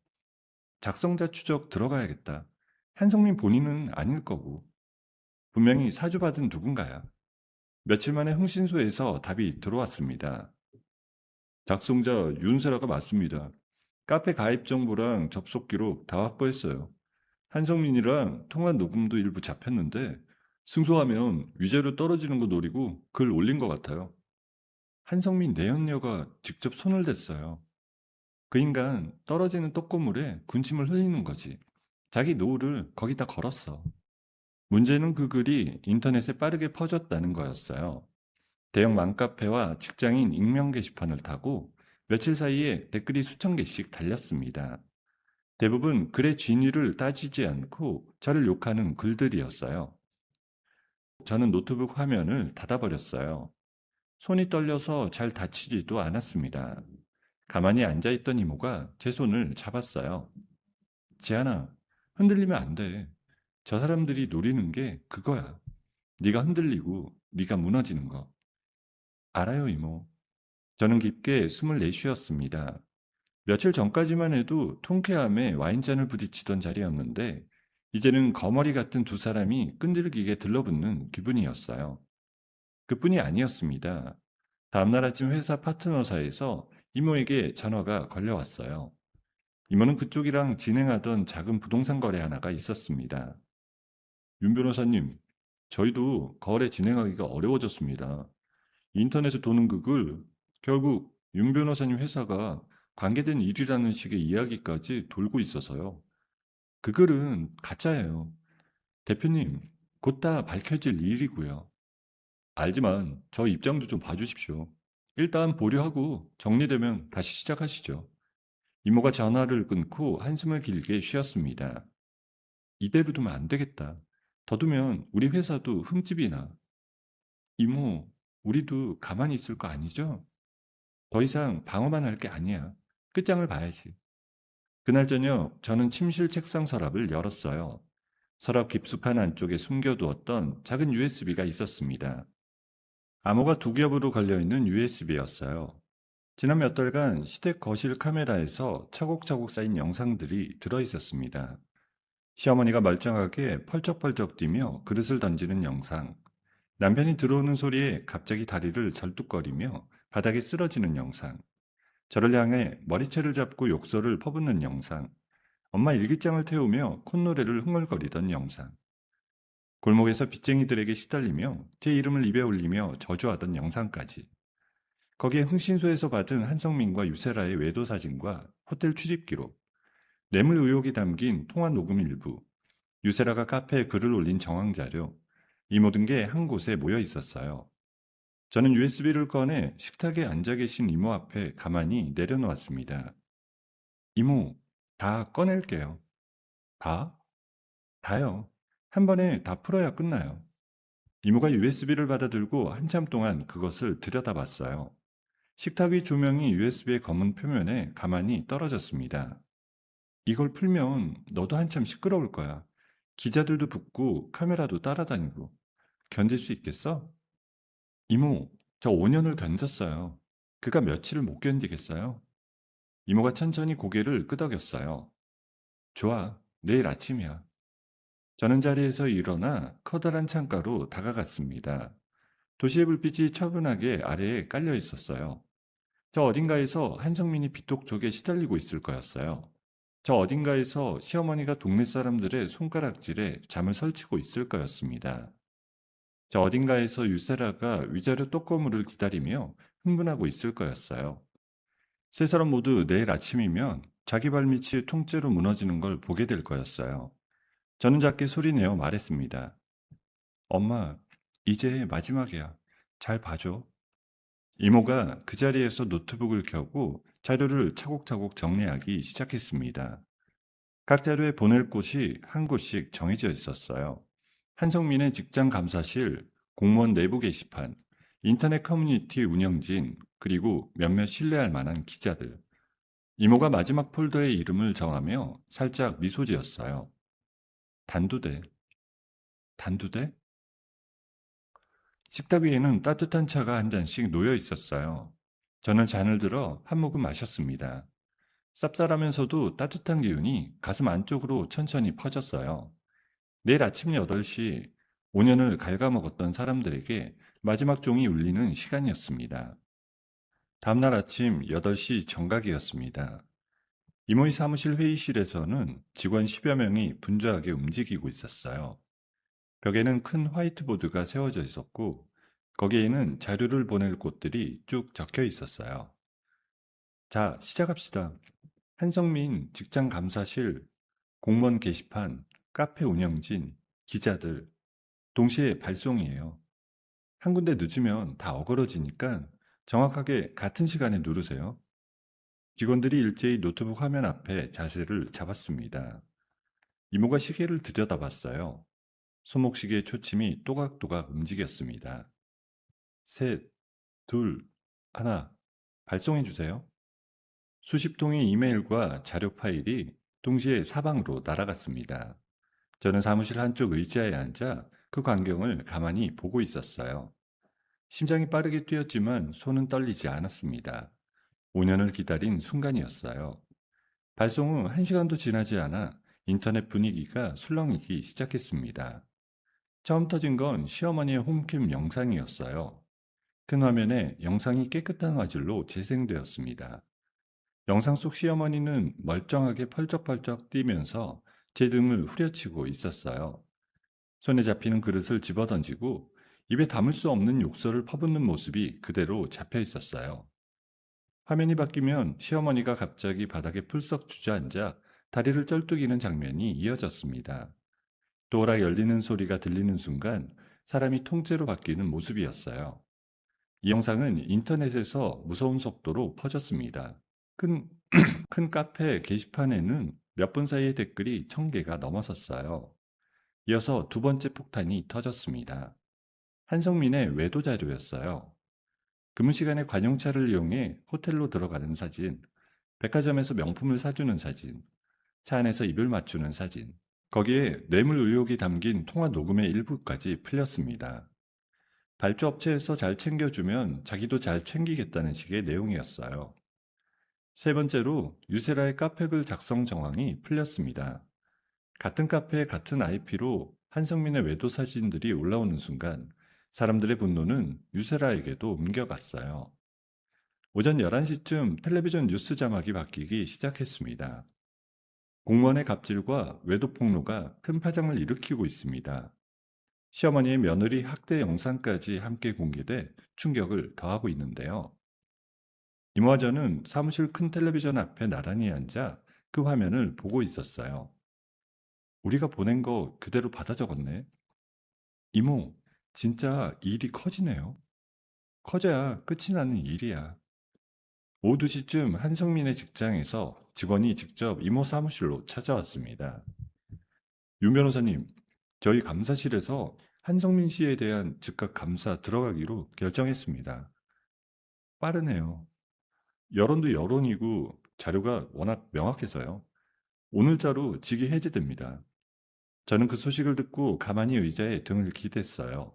작성자 추적 들어가야겠다. 한성민 본인은 아닐 거고. 분명히 사주받은 누군가야. 며칠 만에 흥신소에서 답이 들어왔습니다. 작성자 윤세라가 맞습니다. 카페 가입 정보랑 접속 기록 다 확보했어요. 한성민이랑 통화 녹음도 일부 잡혔는데 승소하면 위자료 떨어지는 거 노리고 글 올린 것 같아요. 한성민 내연녀가 직접 손을 댔어요. 그 인간 떨어지는 떡고물에 군침을 흘리는 거지. 자기 노후를 거기다 걸었어. 문제는 그 글이 인터넷에 빠르게 퍼졌다는 거였어요. 대형 맘카페와 직장인 익명 게시판을 타고 며칠 사이에 댓글이 수천 개씩 달렸습니다. 대부분 글의 진위를 따지지 않고 저를 욕하는 글들이었어요. 저는 노트북 화면을 닫아버렸어요. 손이 떨려서 잘 닫히지도 않았습니다. 가만히 앉아있던 이모가 제 손을 잡았어요. 지안아, 흔들리면 안 돼. 저 사람들이 노리는 게 그거야. 네가 흔들리고 네가 무너지는 거. 알아요, 이모. 저는 깊게 숨을 내쉬었습니다. 며칠 전까지만 해도 통쾌함에 와인잔을 부딪히던 자리였는데 이제는 거머리 같은 두 사람이 끈질기게 들러붙는 기분이었어요. 그뿐이 아니었습니다. 다음날 아침 회사 파트너사에서 이모에게 전화가 걸려왔어요. 이모는 그쪽이랑 진행하던 작은 부동산 거래 하나가 있었습니다. 윤 변호사님, 저희도 거래 진행하기가 어려워졌습니다. 인터넷에 도는 그 글, 결국 윤 변호사님 회사가 관계된 일이라는 식의 이야기까지 돌고 있어서요. 그 글은 가짜예요. 대표님, 곧 다 밝혀질 일이고요. 알지만 저 입장도 좀 봐주십시오. 일단 보류하고 정리되면 다시 시작하시죠. 이모가 전화를 끊고 한숨을 길게 쉬었습니다. 이대로 두면 안 되겠다. 더 두면 우리 회사도 흠집이 나. 이모, 우리도 가만히 있을 거 아니죠? 더 이상 방어만 할 게 아니야. 끝장을 봐야지. 그날 저녁 저는 침실 책상 서랍을 열었어요. 서랍 깊숙한 안쪽에 숨겨두었던 작은 USB가 있었습니다. 암호가 두 겹으로 걸려있는 USB였어요. 지난 몇 달간 시댁 거실 카메라에서 차곡차곡 쌓인 영상들이 들어있었습니다. 시어머니가 멀쩡하게 펄쩍펄쩍 뛰며 그릇을 던지는 영상, 남편이 들어오는 소리에 갑자기 다리를 절뚝거리며 바닥에 쓰러지는 영상, 저를 향해 머리채를 잡고 욕설을 퍼붓는 영상, 엄마 일기장을 태우며 콧노래를 흥얼거리던 영상, 골목에서 빚쟁이들에게 시달리며 제 이름을 입에 올리며 저주하던 영상까지. 거기에 흥신소에서 받은 한성민과 유세라의 외도 사진과 호텔 출입 기록, 뇌물 의혹이 담긴 통화 녹음 일부, 유세라가 카페에 글을 올린 정황 자료, 이 모든 게 한 곳에 모여 있었어요. 저는 USB를 꺼내 식탁에 앉아 계신 이모 앞에 가만히 내려놓았습니다. 이모, 다 꺼낼게요. 다? 다요. 한 번에 다 풀어야 끝나요. 이모가 USB를 받아들고 한참 동안 그것을 들여다봤어요. 식탁 위 조명이 USB의 검은 표면에 가만히 떨어졌습니다. 이걸 풀면 너도 한참 시끄러울 거야. 기자들도 붙고 카메라도 따라다니고. 견딜 수 있겠어? 이모, 저 5년을 견뎠어요. 그가 며칠을 못 견디겠어요? 이모가 천천히 고개를 끄덕였어요. 좋아, 내일 아침이야. 저는 자리에서 일어나 커다란 창가로 다가갔습니다. 도시의 불빛이 차분하게 아래에 깔려 있었어요. 저 어딘가에서 한성민이 빗독촉에 시달리고 있을 거였어요. 저 어딘가에서 시어머니가 동네 사람들의 손가락질에 잠을 설치고 있을 거였습니다. 저 어딘가에서 유세라가 위자료 떡고물을 기다리며 흥분하고 있을 거였어요. 세 사람 모두 내일 아침이면 자기 발밑이 통째로 무너지는 걸 보게 될 거였어요. 저는 작게 소리내어 말했습니다. 엄마, 이제 마지막이야. 잘 봐줘. 이모가 그 자리에서 노트북을 켜고 자료를 차곡차곡 정리하기 시작했습니다. 각 자료에 보낼 곳이 한 곳씩 정해져 있었어요. 한성민의 직장 감사실, 공무원 내부 게시판, 인터넷 커뮤니티 운영진, 그리고 몇몇 신뢰할 만한 기자들. 이모가 마지막 폴더의 이름을 정하며 살짝 미소 지었어요. 단두대. 단두대? 식탁 위에는 따뜻한 차가 한 잔씩 놓여 있었어요. 저는 잔을 들어 한 모금 마셨습니다. 쌉쌀하면서도 따뜻한 기운이 가슴 안쪽으로 천천히 퍼졌어요. 내일 아침 8시 5년을 갉아먹었던 사람들에게 마지막 종이 울리는 시간이었습니다. 다음날 아침 8시 정각이었습니다. 이모의 사무실 회의실에서는 직원 10여 명이 분주하게 움직이고 있었어요. 벽에는 큰 화이트보드가 세워져 있었고 거기에는 자료를 보낼 곳들이 쭉 적혀 있었어요. 자, 시작합시다. 한성민 직장 감사실, 공무원 게시판, 카페 운영진, 기자들, 동시에 발송이에요. 한 군데 늦으면 다 어그러지니까 정확하게 같은 시간에 누르세요. 직원들이 일제히 노트북 화면 앞에 자세를 잡았습니다. 이모가 시계를 들여다봤어요. 손목시계의 초침이 또각또각 움직였습니다. 셋, 둘, 하나, 발송해 주세요. 수십 통의 이메일과 자료 파일이 동시에 사방으로 날아갔습니다. 저는 사무실 한쪽 의자에 앉아 그 광경을 가만히 보고 있었어요. 심장이 빠르게 뛰었지만 손은 떨리지 않았습니다. 5년을 기다린 순간이었어요. 발송 후 1시간도 지나지 않아 인터넷 분위기가 술렁이기 시작했습니다. 처음 터진 건 시어머니의 홈캠 영상이었어요. 큰 화면에 영상이 깨끗한 화질로 재생되었습니다. 영상 속 시어머니는 멀쩡하게 펄쩍펄쩍 뛰면서 제 등을 후려치고 있었어요. 손에 잡히는 그릇을 집어던지고 입에 담을 수 없는 욕설을 퍼붓는 모습이 그대로 잡혀 있었어요. 화면이 바뀌면 시어머니가 갑자기 바닥에 풀썩 주저앉아 다리를 쩔뚝이는 장면이 이어졌습니다. 도어락 열리는 소리가 들리는 순간 사람이 통째로 바뀌는 모습이었어요. 이 영상은 인터넷에서 무서운 속도로 퍼졌습니다. 큰, 큰 카페 게시판에는 몇 분 사이에 댓글이 1000개가 넘어섰어요. 이어서 두 번째 폭탄이 터졌습니다. 한성민의 외도 자료였어요. 근무 시간에 관용차를 이용해 호텔로 들어가는 사진, 백화점에서 명품을 사주는 사진, 차 안에서 입을 맞추는 사진, 거기에 뇌물 의혹이 담긴 통화 녹음의 일부까지 풀렸습니다. 발주업체에서 잘 챙겨주면 자기도 잘 챙기겠다는 식의 내용이었어요. 세 번째로 유세라의 카페글 작성 정황이 풀렸습니다. 같은 카페에 같은 IP로 한성민의 외도 사진들이 올라오는 순간 사람들의 분노는 유세라에게도 옮겨갔어요. 오전 11시쯤 텔레비전 뉴스 자막이 바뀌기 시작했습니다. 공무원의 갑질과 외도 폭로가 큰 파장을 일으키고 있습니다. 시어머니의 며느리 학대 영상까지 함께 공개돼 충격을 더하고 있는데요. 이모와 저는 사무실 큰 텔레비전 앞에 나란히 앉아 그 화면을 보고 있었어요. 우리가 보낸 거 그대로 받아 적었네. 이모, 진짜 일이 커지네요. 커져야 끝이 나는 일이야. 오후 2시쯤 한성민의 직장에서 직원이 직접 이모 사무실로 찾아왔습니다. 윤 변호사님, 저희 감사실에서 한성민 씨에 대한 즉각 감사 들어가기로 결정했습니다. 빠르네요. 여론도 여론이고 자료가 워낙 명확해서요. 오늘자로 직위 해제됩니다. 저는 그 소식을 듣고 가만히 의자에 등을 기댔어요.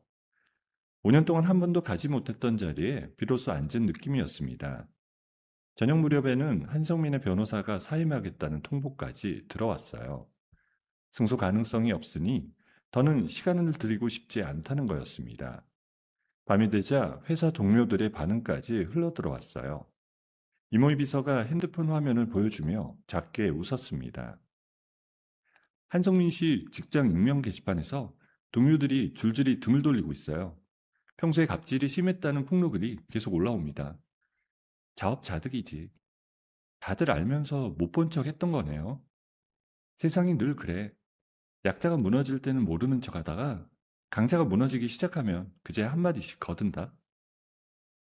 5년 동안 한 번도 가지 못했던 자리에 비로소 앉은 느낌이었습니다. 저녁 무렵에는 한성민의 변호사가 사임하겠다는 통보까지 들어왔어요. 승소 가능성이 없으니 더는 시간을 들이고 싶지 않다는 거였습니다. 밤이 되자 회사 동료들의 반응까지 흘러들어왔어요. 이모희 비서가 핸드폰 화면을 보여주며 작게 웃었습니다. 한성민 씨 직장 익명 게시판에서 동료들이 줄줄이 등을 돌리고 있어요. 평소에 갑질이 심했다는 폭로글이 계속 올라옵니다. 자업자득이지. 다들 알면서 못 본 척 했던 거네요. 세상이 늘 그래. 약자가 무너질 때는 모르는 척 하다가 강자가 무너지기 시작하면 그제 한마디씩 거둔다.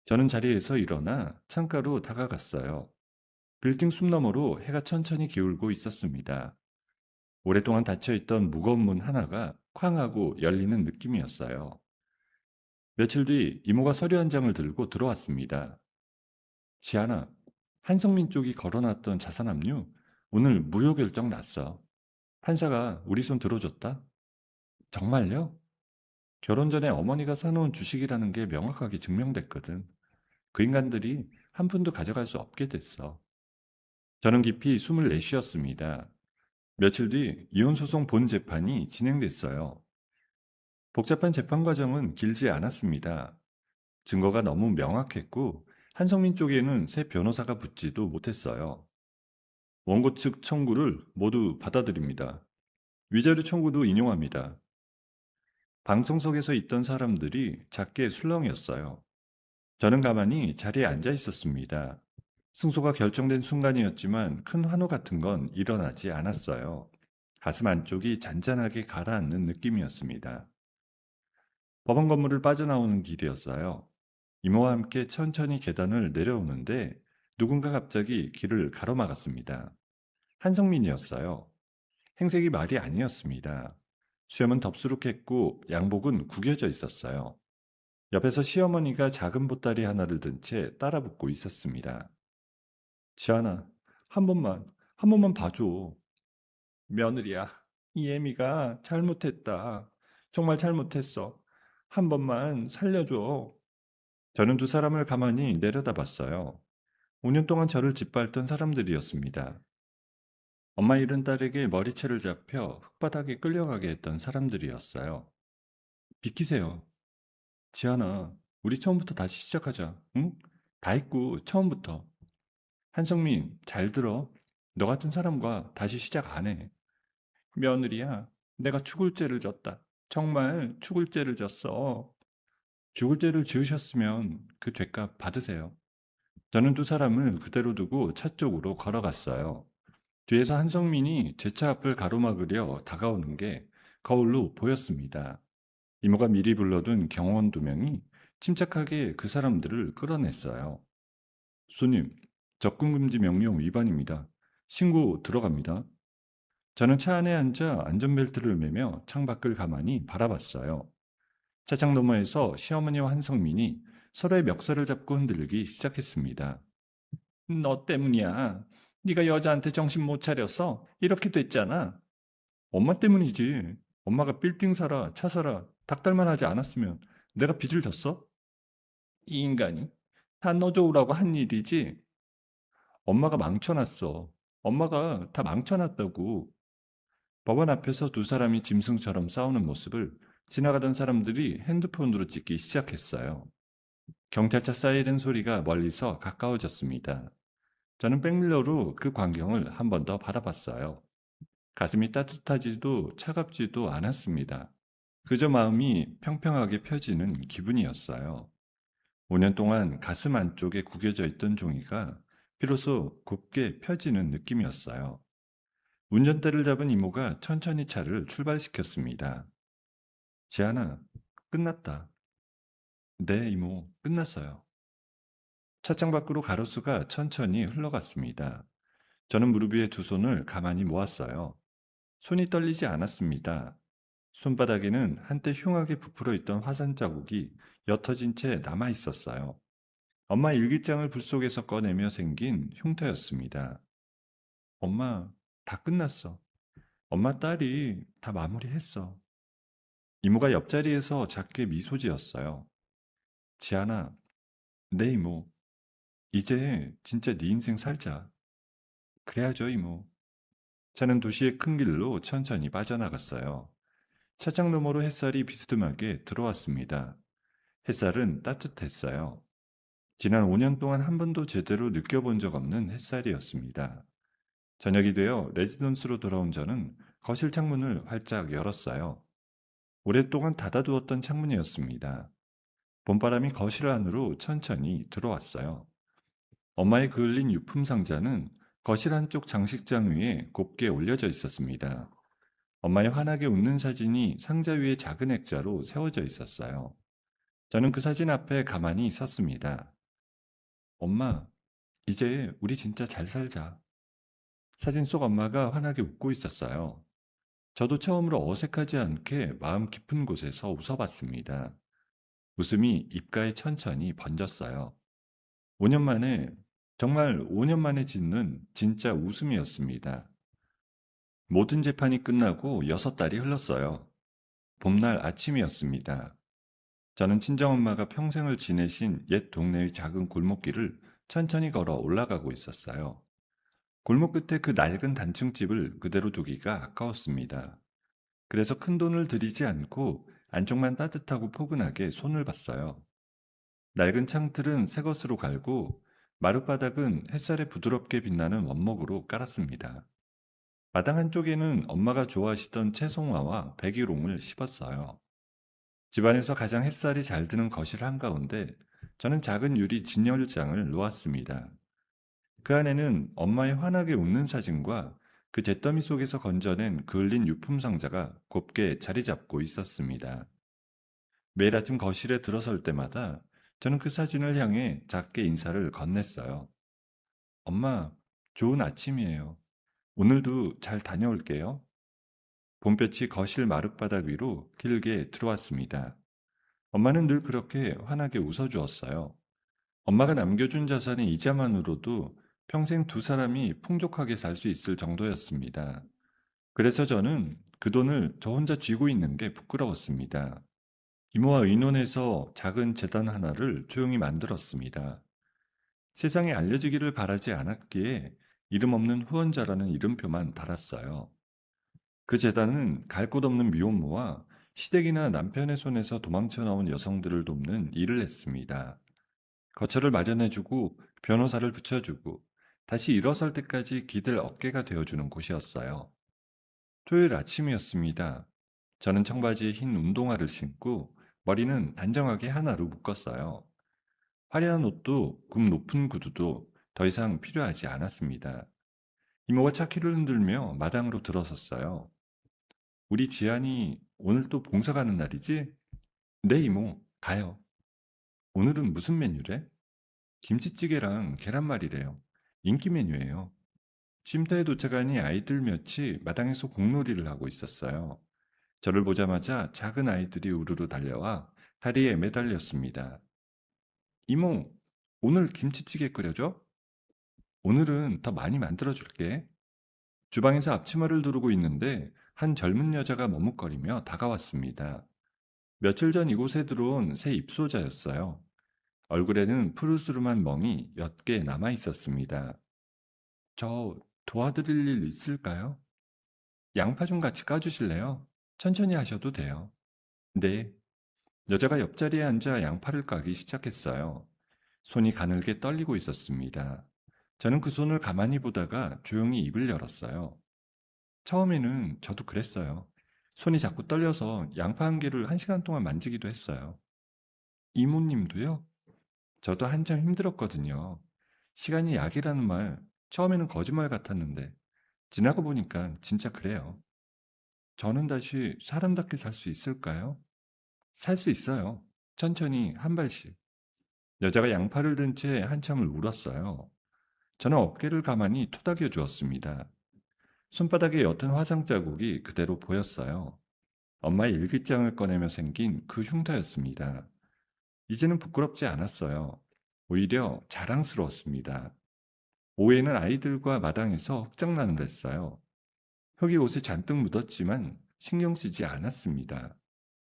저는 자리에서 일어나 창가로 다가갔어요. 빌딩 숨너머로 해가 천천히 기울고 있었습니다. 오랫동안 닫혀있던 무거운 문 하나가 쾅 하고 열리는 느낌이었어요. 며칠 뒤 이모가 서류 한 장을 들고 들어왔습니다. 지아나, 한성민 쪽이 걸어놨던 자산 압류 오늘 무효 결정 났어. 판사가 우리 손 들어줬다. 정말요? 결혼 전에 어머니가 사놓은 주식이라는 게 명확하게 증명됐거든. 그 인간들이 한 푼도 가져갈 수 없게 됐어. 저는 깊이 숨을 내쉬었습니다. 며칠 뒤 이혼소송 본 재판이 진행됐어요. 복잡한 재판 과정은 길지 않았습니다. 증거가 너무 명확했고 한성민 쪽에는 새 변호사가 붙지도 못했어요. 원고 측 청구를 모두 받아들입니다. 위자료 청구도 인용합니다. 방청석에서 있던 사람들이 작게 술렁였어요. 저는 가만히 자리에 앉아 있었습니다. 승소가 결정된 순간이었지만 큰 환호 같은 건 일어나지 않았어요. 가슴 안쪽이 잔잔하게 가라앉는 느낌이었습니다. 법원 건물을 빠져나오는 길이었어요. 이모와 함께 천천히 계단을 내려오는데 누군가 갑자기 길을 가로막았습니다. 한성민이었어요. 행색이 말이 아니었습니다. 수염은 덥수룩했고 양복은 구겨져 있었어요. 옆에서 시어머니가 작은 보따리 하나를 든 채 따라붙고 있었습니다. 지안아, 한 번만 봐줘. 며느리야, 이 애미가 잘못했다. 정말 잘못했어. 한 번만 살려줘. 저는 두 사람을 가만히 내려다봤어요. 5년 동안 저를 짓밟던 사람들이었습니다. 엄마 잃은 딸에게 머리채를 잡혀 흙바닥에 끌려가게 했던 사람들이었어요. 비키세요. 지안아, 우리 처음부터 다시 시작하자. 응? 다 했고 처음부터. 한성민, 잘 들어. 너 같은 사람과 다시 시작 안 해. 며느리야, 내가 죽을 죄를 졌다. 정말 죽을 죄를 졌어. 죽을 죄를 지으셨으면 그 죄값 받으세요. 저는 두 사람을 그대로 두고 차 쪽으로 걸어갔어요. 뒤에서 한성민이 제 차 앞을 가로막으려 다가오는 게 거울로 보였습니다. 이모가 미리 불러둔 경호원 2명이 침착하게 그 사람들을 끌어냈어요. 손님, 접근금지 명령 위반입니다. 신고 들어갑니다. 저는 차 안에 앉아 안전벨트를 매며 창밖을 가만히 바라봤어요. 차창 너머에서 시어머니와 한성민이 서로의 멱살을 잡고 흔들기 시작했습니다. 너 때문이야. 네가 여자한테 정신 못 차려서 이렇게 됐잖아. 엄마 때문이지. 엄마가 빌딩 사라, 차 사라, 닥달만 하지 않았으면 내가 빚을 졌어? 이 인간이 다 너 좋으라고 한 일이지. 엄마가 망쳐놨어. 엄마가 다 망쳐놨다고. 법원 앞에서 두 사람이 짐승처럼 싸우는 모습을 지나가던 사람들이 핸드폰으로 찍기 시작했어요. 경찰차 사이렌 소리가 멀리서 가까워졌습니다. 저는 백밀러로 그 광경을 한 번 더 바라봤어요. 가슴이 따뜻하지도 차갑지도 않았습니다. 그저 마음이 평평하게 펴지는 기분이었어요. 5년 동안 가슴 안쪽에 구겨져 있던 종이가 비로소 곱게 펴지는 느낌이었어요. 운전대를 잡은 이모가 천천히 차를 출발시켰습니다. 지안아, 끝났다. 네, 이모, 끝났어요. 차창 밖으로 가로수가 천천히 흘러갔습니다. 저는 무릎 위에 두 손을 가만히 모았어요. 손이 떨리지 않았습니다. 손바닥에는 한때 흉하게 부풀어 있던 화산 자국이 옅어진 채 남아 있었어요. 엄마 일기장을 불 속에서 꺼내며 생긴 흉터였습니다. 엄마, 다 끝났어. 엄마 딸이 다 마무리했어. 이모가 옆자리에서 작게 미소 지었어요. 지안아, 네 이모. 이제 진짜 네 인생 살자. 그래야죠, 이모. 저는 도시의 큰 길로 천천히 빠져나갔어요. 차장 너머로 햇살이 비스듬하게 들어왔습니다. 햇살은 따뜻했어요. 지난 5년 동안 한 번도 제대로 느껴본 적 없는 햇살이었습니다. 저녁이 되어 레지던스로 돌아온 저는 거실 창문을 활짝 열었어요. 오랫동안 닫아두었던 창문이었습니다. 봄바람이 거실 안으로 천천히 들어왔어요. 엄마의 그을린 유품 상자는 거실 한쪽 장식장 위에 곱게 올려져 있었습니다. 엄마의 환하게 웃는 사진이 상자 위에 작은 액자로 세워져 있었어요. 저는 그 사진 앞에 가만히 섰습니다. 엄마, 이제 우리 진짜 잘 살자. 사진 속 엄마가 환하게 웃고 있었어요. 저도 처음으로 어색하지 않게 마음 깊은 곳에서 웃어봤습니다. 웃음이 입가에 천천히 번졌어요. 5년 만에, 정말 5년 만에 짓는 진짜 웃음이었습니다. 모든 재판이 끝나고 6달이 흘렀어요. 봄날 아침이었습니다. 저는 친정엄마가 평생을 지내신 옛 동네의 작은 골목길을 천천히 걸어 올라가고 있었어요. 골목 끝에 그 낡은 단층집을 그대로 두기가 아까웠습니다. 그래서 큰 돈을 들이지 않고 안쪽만 따뜻하고 포근하게 손을 봤어요. 낡은 창틀은 새 것으로 갈고 마룻바닥은 햇살에 부드럽게 빛나는 원목으로 깔았습니다. 마당 한쪽에는 엄마가 좋아하시던 채송화와 백일홍을 심었어요. 집안에서 가장 햇살이 잘 드는 거실 한가운데 저는 작은 유리 진열장을 놓았습니다. 그 안에는 엄마의 환하게 웃는 사진과 그 잿더미 속에서 건져낸 그을린 유품 상자가 곱게 자리 잡고 있었습니다. 매일 아침 거실에 들어설 때마다 저는 그 사진을 향해 작게 인사를 건넸어요. 엄마, 좋은 아침이에요. 오늘도 잘 다녀올게요. 봄볕이 거실 마룻바닥 위로 길게 들어왔습니다. 엄마는 늘 그렇게 환하게 웃어주었어요. 엄마가 남겨준 자산의 이자만으로도 평생 두 사람이 풍족하게 살 수 있을 정도였습니다. 그래서 저는 그 돈을 저 혼자 쥐고 있는 게 부끄러웠습니다. 이모와 의논해서 작은 재단 하나를 조용히 만들었습니다. 세상에 알려지기를 바라지 않았기에 이름 없는 후원자라는 이름표만 달았어요. 그 재단은 갈 곳 없는 미혼모와 시댁이나 남편의 손에서 도망쳐 나온 여성들을 돕는 일을 했습니다. 거처를 마련해주고 변호사를 붙여주고 다시 일어설 때까지 기댈 어깨가 되어주는 곳이었어요. 토요일 아침이었습니다. 저는 청바지에 흰 운동화를 신고 머리는 단정하게 하나로 묶었어요. 화려한 옷도 굽 높은 구두도 더 이상 필요하지 않았습니다. 이모가 차키를 흔들며 마당으로 들어섰어요. 우리 지안이 오늘 또 봉사 가는 날이지? 네, 이모. 가요. 오늘은 무슨 메뉴래? 김치찌개랑 계란말이래요. 인기 메뉴예요. 쉼터에 도착하니 아이들 몇이 마당에서 공놀이를 하고 있었어요. 저를 보자마자 작은 아이들이 우르르 달려와 다리에 매달렸습니다. 이모, 오늘 김치찌개 끓여줘? 오늘은 더 많이 만들어줄게. 주방에서 앞치마를 두르고 있는데 한 젊은 여자가 머뭇거리며 다가왔습니다. 며칠 전 이곳에 들어온 새 입소자였어요. 얼굴에는 푸르스름한 멍이 옅게 남아 있었습니다. 저 도와드릴 일 있을까요? 양파 좀 같이 까주실래요? 천천히 하셔도 돼요. 네. 여자가 옆자리에 앉아 양파를 까기 시작했어요. 손이 가늘게 떨리고 있었습니다. 저는 그 손을 가만히 보다가 조용히 입을 열었어요. 처음에는 저도 그랬어요. 손이 자꾸 떨려서 양파 한 개를 1시간 동안 만지기도 했어요. 이모님도요? 저도 한참 힘들었거든요. 시간이 약이라는 말, 처음에는 거짓말 같았는데, 지나고 보니까 진짜 그래요. 저는 다시 사람답게 살 수 있을까요? 살 수 있어요. 천천히 한 발씩. 여자가 양팔을 든 채 한참을 울었어요. 저는 어깨를 가만히 토닥여 주었습니다. 손바닥에 옅은 화상 자국이 그대로 보였어요. 엄마의 일기장을 꺼내며 생긴 그 흉터였습니다. 이제는 부끄럽지 않았어요. 오히려 자랑스러웠습니다. 오후에는 아이들과 마당에서 흑장난을 했어요. 흙이 옷에 잔뜩 묻었지만 신경 쓰지 않았습니다.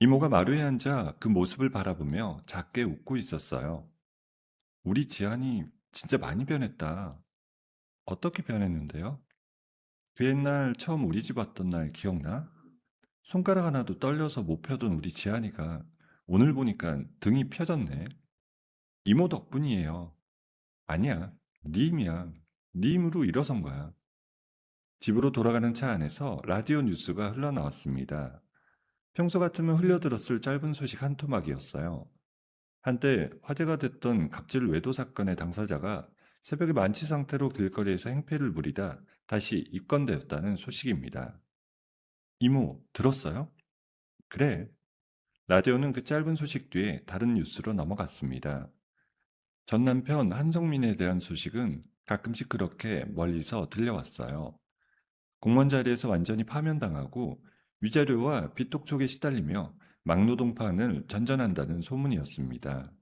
이모가 마루에 앉아 그 모습을 바라보며 작게 웃고 있었어요. 우리 지안이 진짜 많이 변했다. 어떻게 변했는데요? 그 옛날 처음 우리 집 왔던 날 기억나? 손가락 하나도 떨려서 못 펴던 우리 지안이가 오늘 보니까 등이 펴졌네. 이모 덕분이에요. 아니야, 네 힘이야. 네 힘으로 일어선 거야. 집으로 돌아가는 차 안에서 라디오 뉴스가 흘러나왔습니다. 평소 같으면 흘려들었을 짧은 소식 한 토막이었어요. 한때 화제가 됐던 갑질 외도 사건의 당사자가 새벽에 만취 상태로 길거리에서 행패를 부리다 다시 입건되었다는 소식입니다. 이모, 들었어요? 그래. 라디오는 그 짧은 소식 뒤에 다른 뉴스로 넘어갔습니다. 전 남편 한성민에 대한 소식은 가끔씩 그렇게 멀리서 들려왔어요. 공무원 자리에서 완전히 파면당하고 위자료와 빚독촉에 시달리며 막노동판을 전전한다는 소문이었습니다.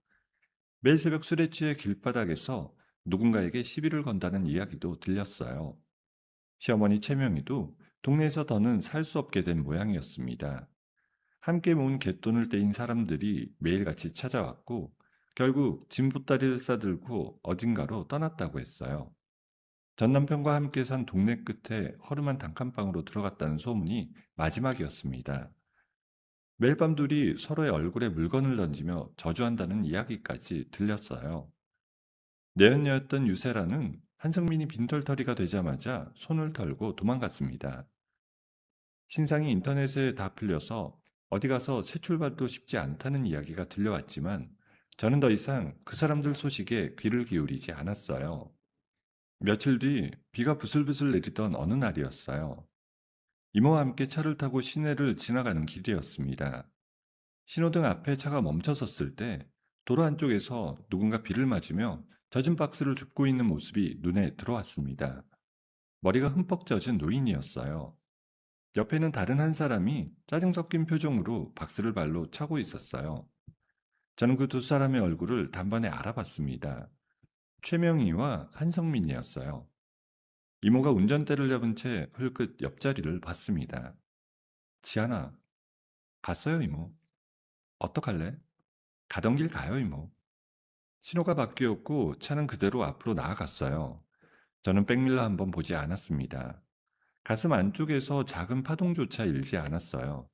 매일 새벽 술에 취해 길바닥에서 누군가에게 시비를 건다는 이야기도 들렸어요. 시어머니 최명희도 동네에서 더는 살 수 없게 된 모양이었습니다. 함께 모은 갯돈을 떼인 사람들이 매일같이 찾아왔고 결국 짐보따리를 싸들고 어딘가로 떠났다고 했어요. 전 남편과 함께 산 동네 끝에 허름한 단칸방으로 들어갔다는 소문이 마지막이었습니다. 매일 밤 둘이 서로의 얼굴에 물건을 던지며 저주한다는 이야기까지 들렸어요. 내연녀였던 유세라는 한승민이 빈털터리가 되자마자 손을 털고 도망갔습니다. 신상이 인터넷에 다 풀려서 어디 가서 새 출발도 쉽지 않다는 이야기가 들려왔지만 저는 더 이상 그 사람들 소식에 귀를 기울이지 않았어요. 며칠 뒤 비가 부슬부슬 내리던 어느 날이었어요. 이모와 함께 차를 타고 시내를 지나가는 길이었습니다. 신호등 앞에 차가 멈춰섰을 때 도로 한쪽에서 누군가 비를 맞으며 젖은 박스를 줍고 있는 모습이 눈에 들어왔습니다. 머리가 흠뻑 젖은 노인이었어요. 옆에는 다른 한 사람이 짜증 섞인 표정으로 박스를 발로 차고 있었어요. 저는 그 두 사람의 얼굴을 단번에 알아봤습니다. 최명희와 한성민이었어요. 이모가 운전대를 잡은 채 흘끗 옆자리를 봤습니다. 지안아, 갔어요, 이모. 어떡할래? 가던 길 가요, 이모. 신호가 바뀌었고 차는 그대로 앞으로 나아갔어요. 저는 백밀러 한번 보지 않았습니다. 가슴 안쪽에서 작은 파동조차 일지 않았어요.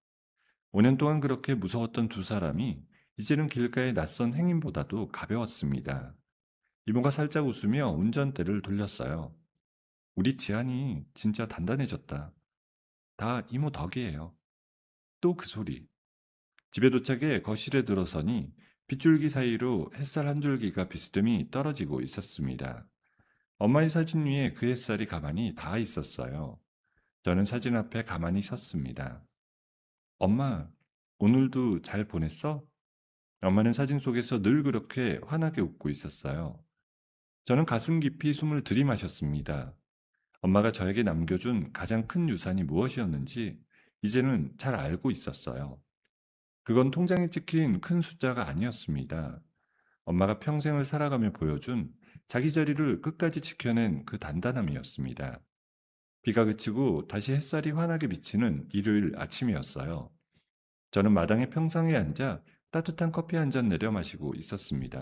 5년 동안 그렇게 무서웠던 두 사람이 이제는 길가의 낯선 행인보다도 가벼웠습니다. 이모가 살짝 웃으며 운전대를 돌렸어요. 우리 지안이 진짜 단단해졌다. 다 이모 덕이에요. 또 그 소리. 집에 도착해 거실에 들어서니 빗줄기 사이로 햇살 한 줄기가 비스듬히 떨어지고 있었습니다. 엄마의 사진 위에 그 햇살이 가만히 닿아 있었어요. 저는 사진 앞에 가만히 섰습니다. 엄마, 오늘도 잘 보냈어? 엄마는 사진 속에서 늘 그렇게 환하게 웃고 있었어요. 저는 가슴 깊이 숨을 들이마셨습니다. 엄마가 저에게 남겨준 가장 큰 유산이 무엇이었는지 이제는 잘 알고 있었어요. 그건 통장에 찍힌 큰 숫자가 아니었습니다. 엄마가 평생을 살아가며 보여준 자기 자리를 끝까지 지켜낸 그 단단함이었습니다. 비가 그치고 다시 햇살이 환하게 비치는 일요일 아침이었어요. 저는 마당의 평상에 앉아 따뜻한 커피 한 잔 내려 마시고 있었습니다.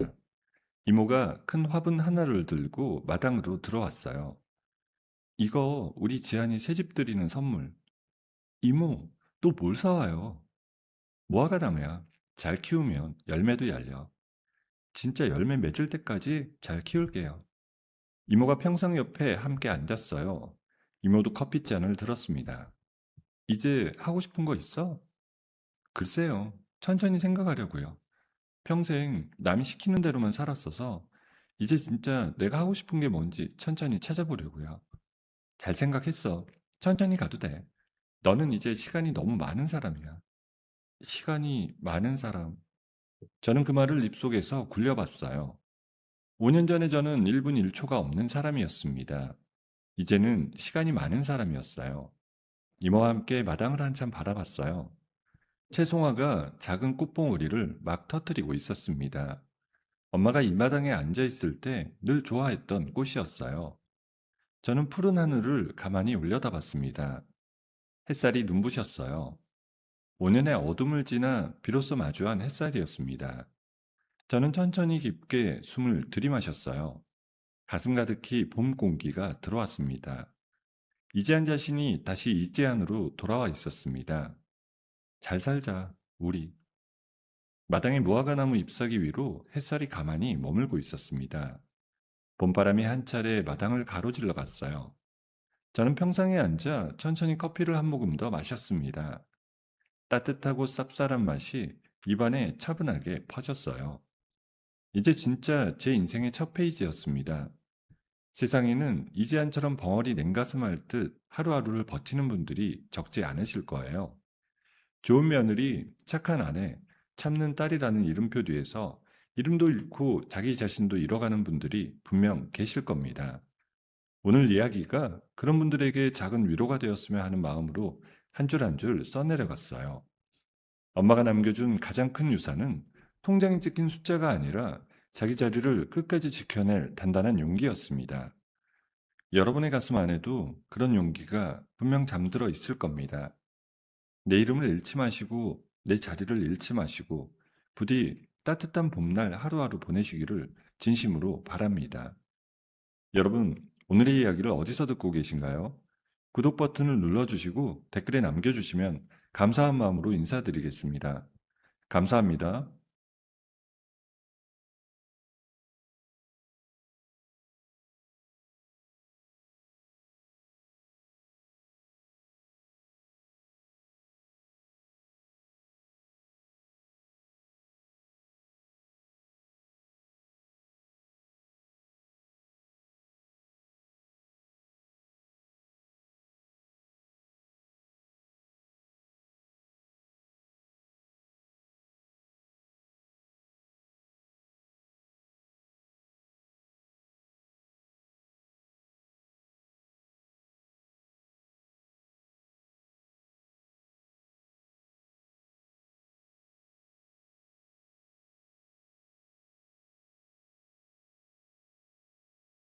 이모가 큰 화분 하나를 들고 마당으로 들어왔어요. 이거 우리 지안이 새집 드리는 선물. 이모, 또 뭘 사와요? 무화과 나무야. 잘 키우면 열매도 열려. 진짜 열매 맺을 때까지 잘 키울게요. 이모가 평상 옆에 함께 앉았어요. 이모도 커피잔을 들었습니다. 이제 하고 싶은 거 있어? 글쎄요. 천천히 생각하려고요. 평생 남이 시키는 대로만 살았어서 이제 진짜 내가 하고 싶은 게 뭔지 천천히 찾아보려고요. 잘 생각했어. 천천히 가도 돼. 너는 이제 시간이 너무 많은 사람이야. 시간이 많은 사람. 저는 그 말을 입속에서 굴려봤어요. 5년 전에 저는 1분 1초가 없는 사람이었습니다. 이제는 시간이 많은 사람이었어요. 이모와 함께 마당을 한참 바라봤어요. 채송화가 작은 꽃봉오리를 막 터뜨리고 있었습니다. 엄마가 이 마당에 앉아 있을 때 늘 좋아했던 꽃이었어요. 저는 푸른 하늘을 가만히 올려다봤습니다. 햇살이 눈부셨어요. 5년의 어둠을 지나 비로소 마주한 햇살이었습니다. 저는 천천히 깊게 숨을 들이마셨어요. 가슴 가득히 봄 공기가 들어왔습니다. 이재한 자신이 다시 이재한으로 돌아와 있었습니다. 잘 살자, 우리. 마당의 무화과나무 잎사귀 위로 햇살이 가만히 머물고 있었습니다. 봄바람이 한 차례 마당을 가로질러 갔어요. 저는 평상에 앉아 천천히 커피를 한 모금 더 마셨습니다. 따뜻하고 쌉쌀한 맛이 입안에 차분하게 퍼졌어요. 이제 진짜 제 인생의 첫 페이지였습니다. 세상에는 이재한처럼 벙어리 냉가슴 앓듯 하루하루를 버티는 분들이 적지 않으실 거예요. 좋은 며느리, 착한 아내, 참는 딸이라는 이름표 뒤에서 이름도 잃고 자기 자신도 잃어가는 분들이 분명 계실 겁니다. 오늘 이야기가 그런 분들에게 작은 위로가 되었으면 하는 마음으로 한 줄 한 줄 써내려갔어요. 엄마가 남겨준 가장 큰 유산은 통장에 찍힌 숫자가 아니라 자기 자리를 끝까지 지켜낼 단단한 용기였습니다. 여러분의 가슴 안에도 그런 용기가 분명 잠들어 있을 겁니다. 내 이름을 잃지 마시고 내 자리를 잃지 마시고 부디 따뜻한 봄날 하루하루 보내시기를 진심으로 바랍니다. 여러분, 오늘의 이야기를 어디서 듣고 계신가요? 구독 버튼을 눌러주시고 댓글에 남겨주시면 감사한 마음으로 인사드리겠습니다. 감사합니다.